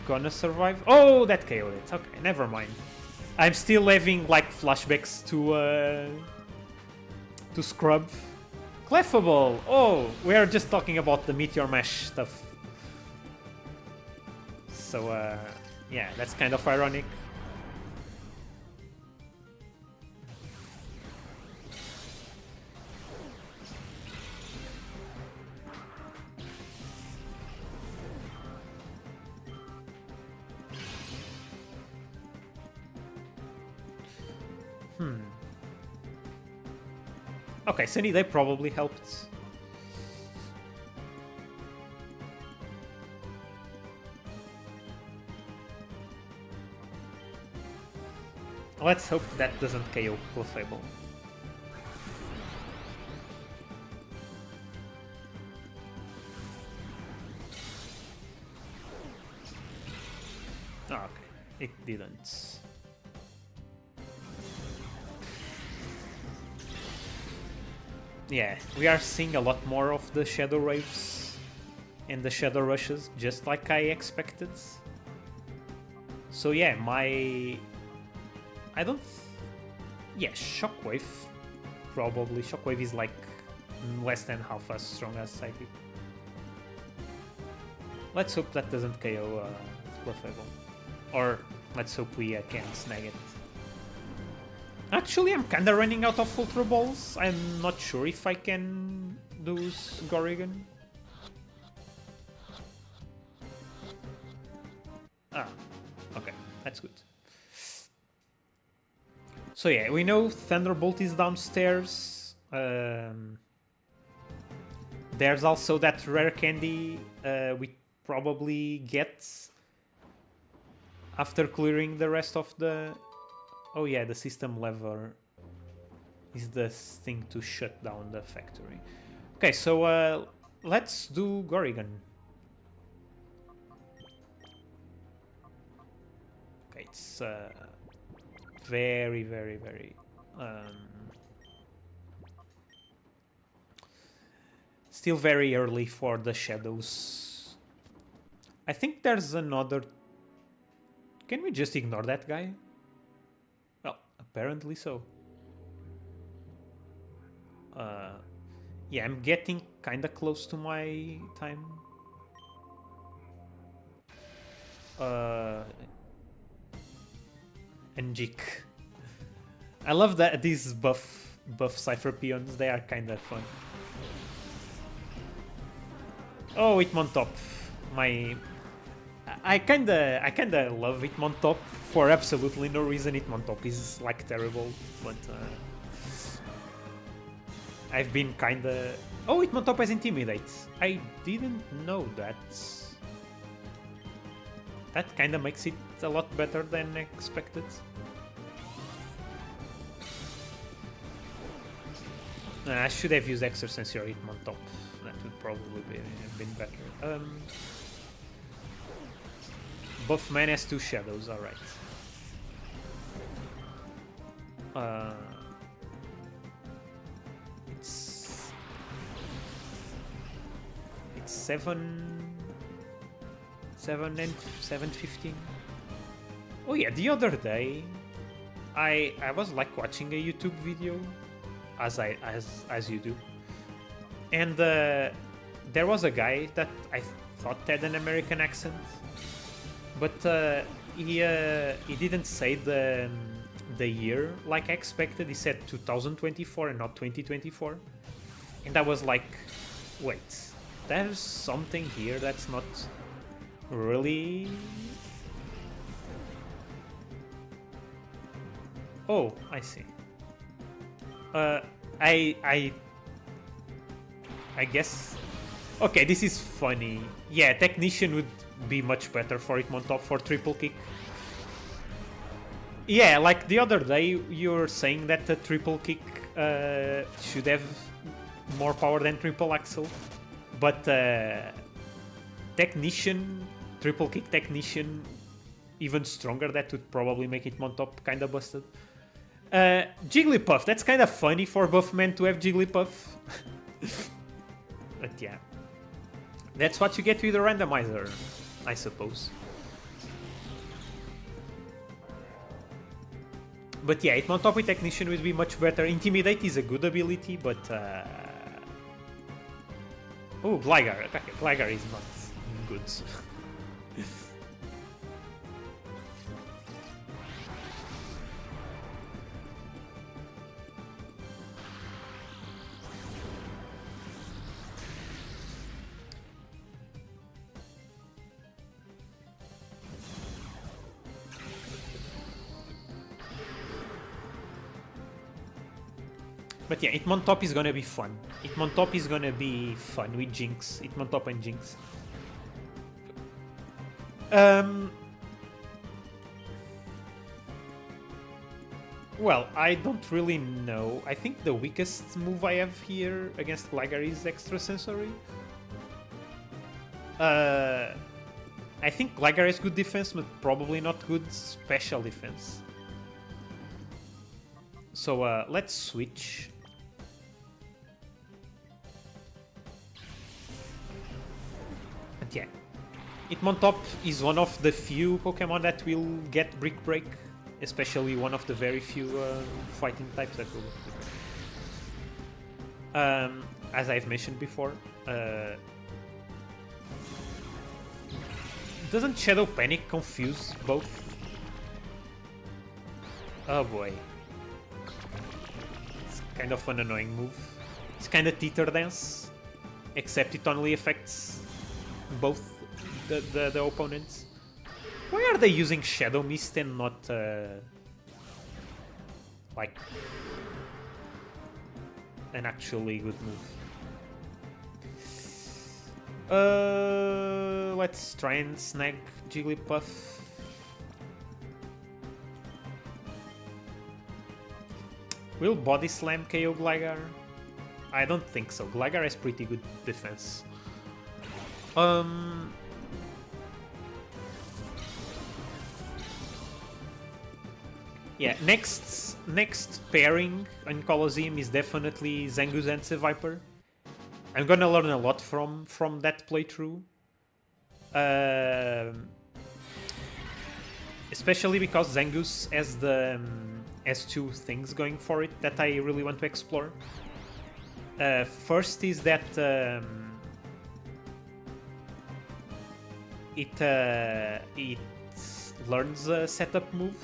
gonna survive. Oh, that KO'd it. Okay, never mind. I'm still having like flashbacks to Scrub. Cleffable. Oh, we are just talking about the Meteor Mash stuff. So yeah, that's kind of ironic. Okay, Sunny Day probably helped. Let's hope that doesn't KO Clefable. Oh, okay, it didn't. Yeah, we are seeing a lot more of the Shadow Raves and the Shadow Rushes, just like I expected. So yeah, I don't... Yeah, Shockwave. Probably. Shockwave is like less than half as strong as Psychic. Let's hope that doesn't KO Clefable. Or let's hope we can snag it. Actually, I'm kinda running out of Ultra Balls. I'm not sure if I can do Gorrigan. Ah, okay, that's good. So yeah, we know Thunderbolt is downstairs. There's also that rare candy we probably get after clearing the rest of the... Oh yeah, the system lever is the thing to shut down the factory. Okay, so let's do Gorrigan. Okay, it's very, very, very... still very early for the shadows. I think there's another... Can we just ignore that guy? Well, apparently so. Yeah, I'm getting kind of close to my time. And Jik. I love that these buff Cipher peons. They are kind of fun. Oh, Hitmontop. I kinda love Hitmontop for absolutely no reason. Hitmontop is like terrible, but I've been kinda. Oh, Hitmontop has Intimidate. I didn't know that. That kinda makes it a lot better than expected. I should have used Extrasensory or Hitmontop. That would probably have been better. Buff man has 2 shadows, alright. It's 7:15. Oh yeah, the other day I was like watching a YouTube video as you do. And there was a guy that I thought had an American accent. But he didn't say the year like I expected. He said 2024 and not 2024. And I was like, wait, there's something here that's not really... Oh, I see. I guess... Okay, this is funny. Yeah, Technician would be much better for Hitmontop for triple kick. Yeah, like the other day you were saying that the triple kick should have more power than triple axle, but Technician, triple kick Technician, even stronger. That would probably make Hitmontop kind of busted. Jigglypuff, that's kind of funny for buff men to have Jigglypuff. But yeah, that's what you get with a randomizer, I suppose. But yeah, Hitmontop with Technician would be much better. Intimidate is a good ability, but... Oh, Gligar. Okay, Gligar is not good. But yeah, Hitmontop is gonna be fun. Hitmontop is gonna be fun with Jinx. Hitmontop and Jinx. Well, I don't really know. I think the weakest move I have here against Gligar is Extrasensory. I think Gligar has good defense, but probably not good special defense. So let's switch. And yeah, Hitmontop is one of the few Pokemon that will get Brick Break, especially one of the very few fighting types that will. As I've mentioned before, doesn't Shadow Panic confuse both? Oh boy. It's kind of an annoying move. It's kind of Teeter Dance, except it only affects both the opponents. Why are they using Shadow Mist and not like an actually good move? Let's try and snag Jigglypuff. Will Body Slam KO Gligar? I don't think so. Gligar has pretty good defense. Yeah, next pairing in Colosseum is definitely Zangoose and Seviper. I'm gonna learn a lot from that playthrough. Especially because Zangoose has has two things going for it that I really want to explore. First is that it learns a setup move,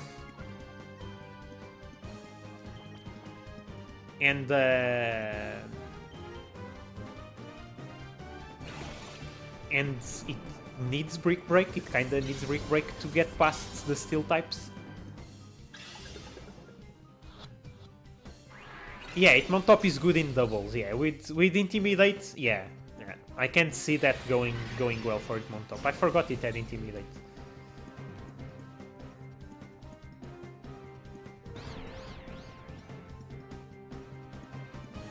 and it needs Brick Break. It kinda needs Brick Break to get past the Steel types. Yeah, Hitmontop is good in doubles. Yeah, with Intimidate, yeah. I can't see that going well for Hitmontop. I forgot it had Intimidate.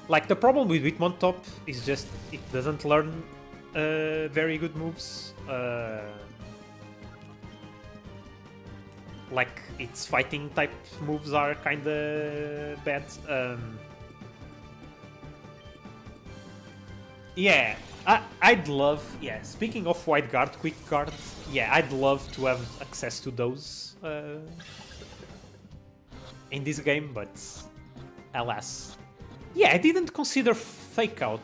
Like, the problem with Hitmontop is just it doesn't learn very good moves. Like, its fighting type moves are kinda bad. Yeah, I'd love... Yeah, speaking of Wide Guard, Quick Guard, yeah, I'd love to have access to those in this game, but alas. Yeah, I didn't consider Fake Out.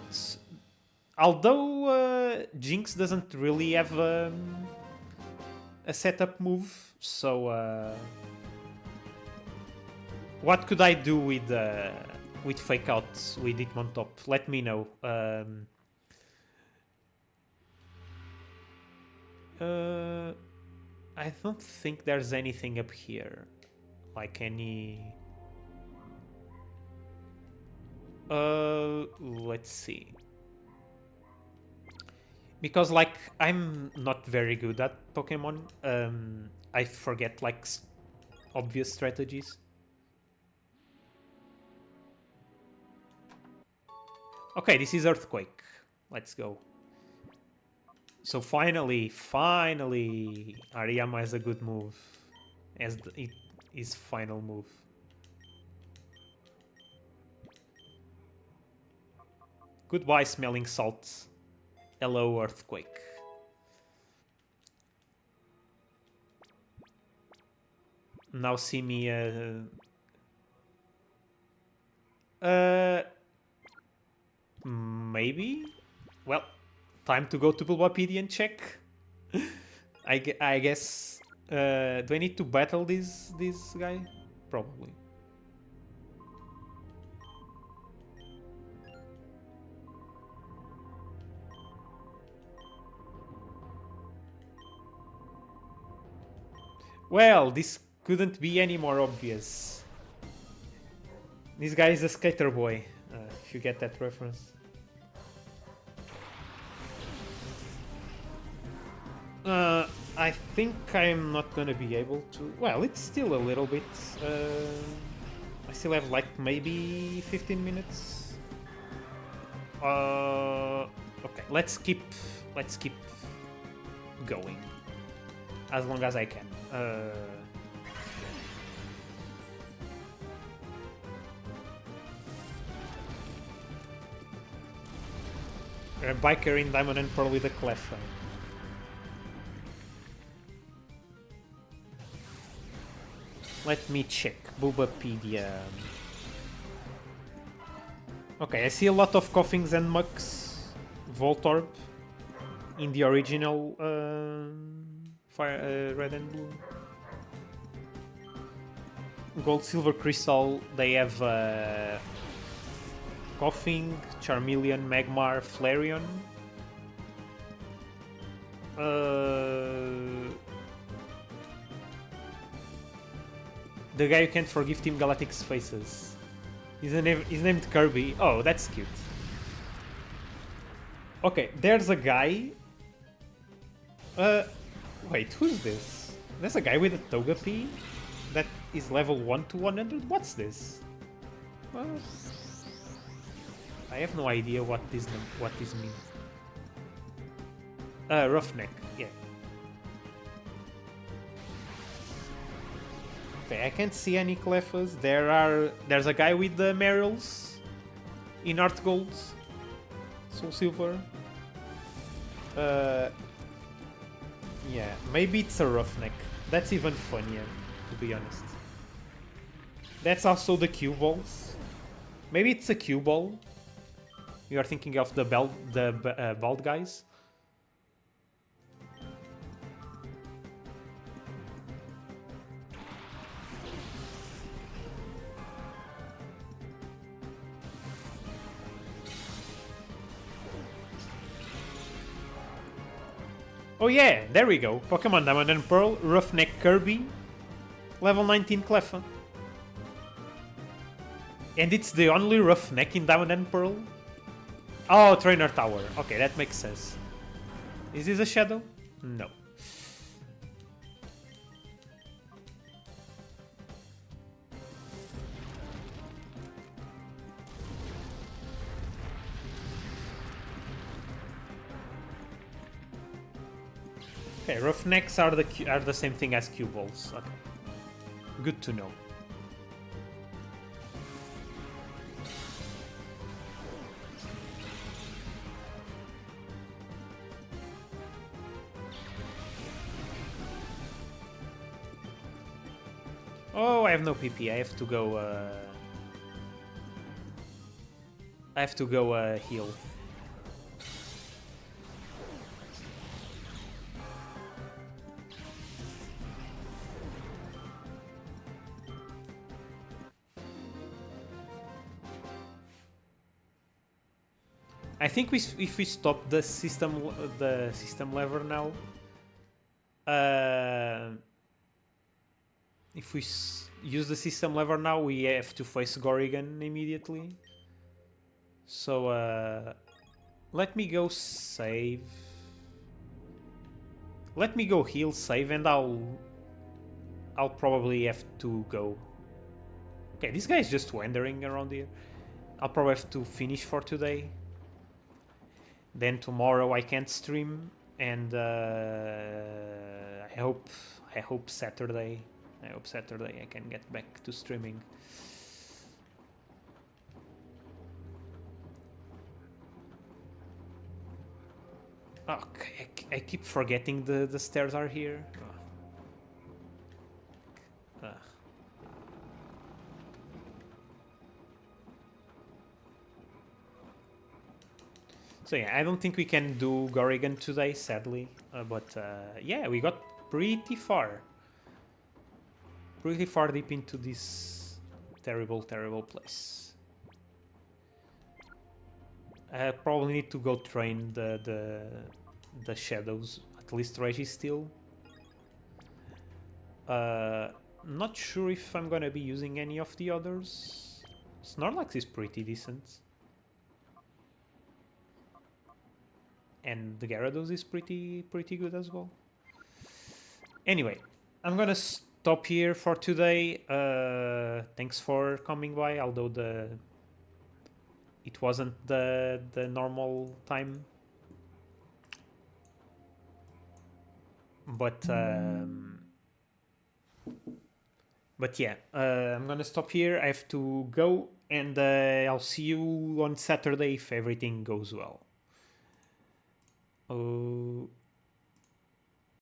Although Jinx doesn't really have a setup move, so what could I do with Fake Out with Hitmontop? Let me know. I don't think there's anything up here, like any. Let's see. Because, like, I'm not very good at Pokemon. I forget, like, obvious strategies. Okay, this is Earthquake. Let's go. So finally, Ariyama has a good move as his final move. Goodbye, Smelling Salts. Hello, Earthquake. Now see me. Maybe. Well, time to go to Bulbapedia and check. I guess. Do I need to battle this guy? Probably. Well, this couldn't be any more obvious. This guy is a skater boy, if you get that reference. I think I'm not gonna be able to... Well, it's still a little bit... I still have like maybe 15 minutes. Okay, let's keep going as long as I can. A biker in Diamond and Pearl with a Clef. Let me check. Bulbapedia. Okay, I see a lot of Coughings and Mucks. Voltorb in the original Fire, Red and Blue. Gold, Silver, Crystal, they have Coughing, Charmeleon, Magmar, Flareon. The guy you can't forgive Team Galactic's faces. He's named Kirby. Oh, that's cute. Okay, there's a guy. Wait, who's this? There's a guy with a Togepi that is level 1 to 100. What's this? Well, I have no idea what this means. Roughneck, yeah. Okay, I can't see any Clefas. There's a guy with the Merrills in Art Gold, Soul Silver. Yeah, maybe it's a Roughneck. That's even funnier, to be honest. That's also the cue balls. Maybe it's a cue ball. You are thinking of the bald guys? Oh yeah, there we go. Pokemon Diamond and Pearl, Roughneck Kirby, level 19 Cleffa. And it's the only Roughneck in Diamond and Pearl? Oh, Trainer Tower. Okay, that makes sense. Is this a shadow? No. Okay, Roughnecks are the same thing as cue balls. Okay. Good to know. Oh, I have no PP. I have to go. Heal. I think if we stop the system lever now, if we use the system lever now, we have to face Gorrigan immediately. So let me go save. Let me go heal, save, and I'll probably have to go. Okay, this guy is just wandering around here. I'll probably have to finish for today. Then tomorrow I can't stream, and I hope Saturday. I hope Saturday I can get back to streaming. Okay, I keep forgetting the stairs are here. So yeah, I don't think we can do Gorrigan today, sadly. But yeah, we got pretty far. Pretty far deep into this terrible, terrible place. I probably need to go train the shadows, at least Registeel. Not sure if I'm gonna be using any of the others. Snorlax is pretty decent. And the Gyarados is pretty good as well. Anyway, I'm gonna stop here for today. Thanks for coming by, although it wasn't the normal time. But yeah, I'm gonna stop here. I have to go, and I'll see you on Saturday if everything goes well. Oh.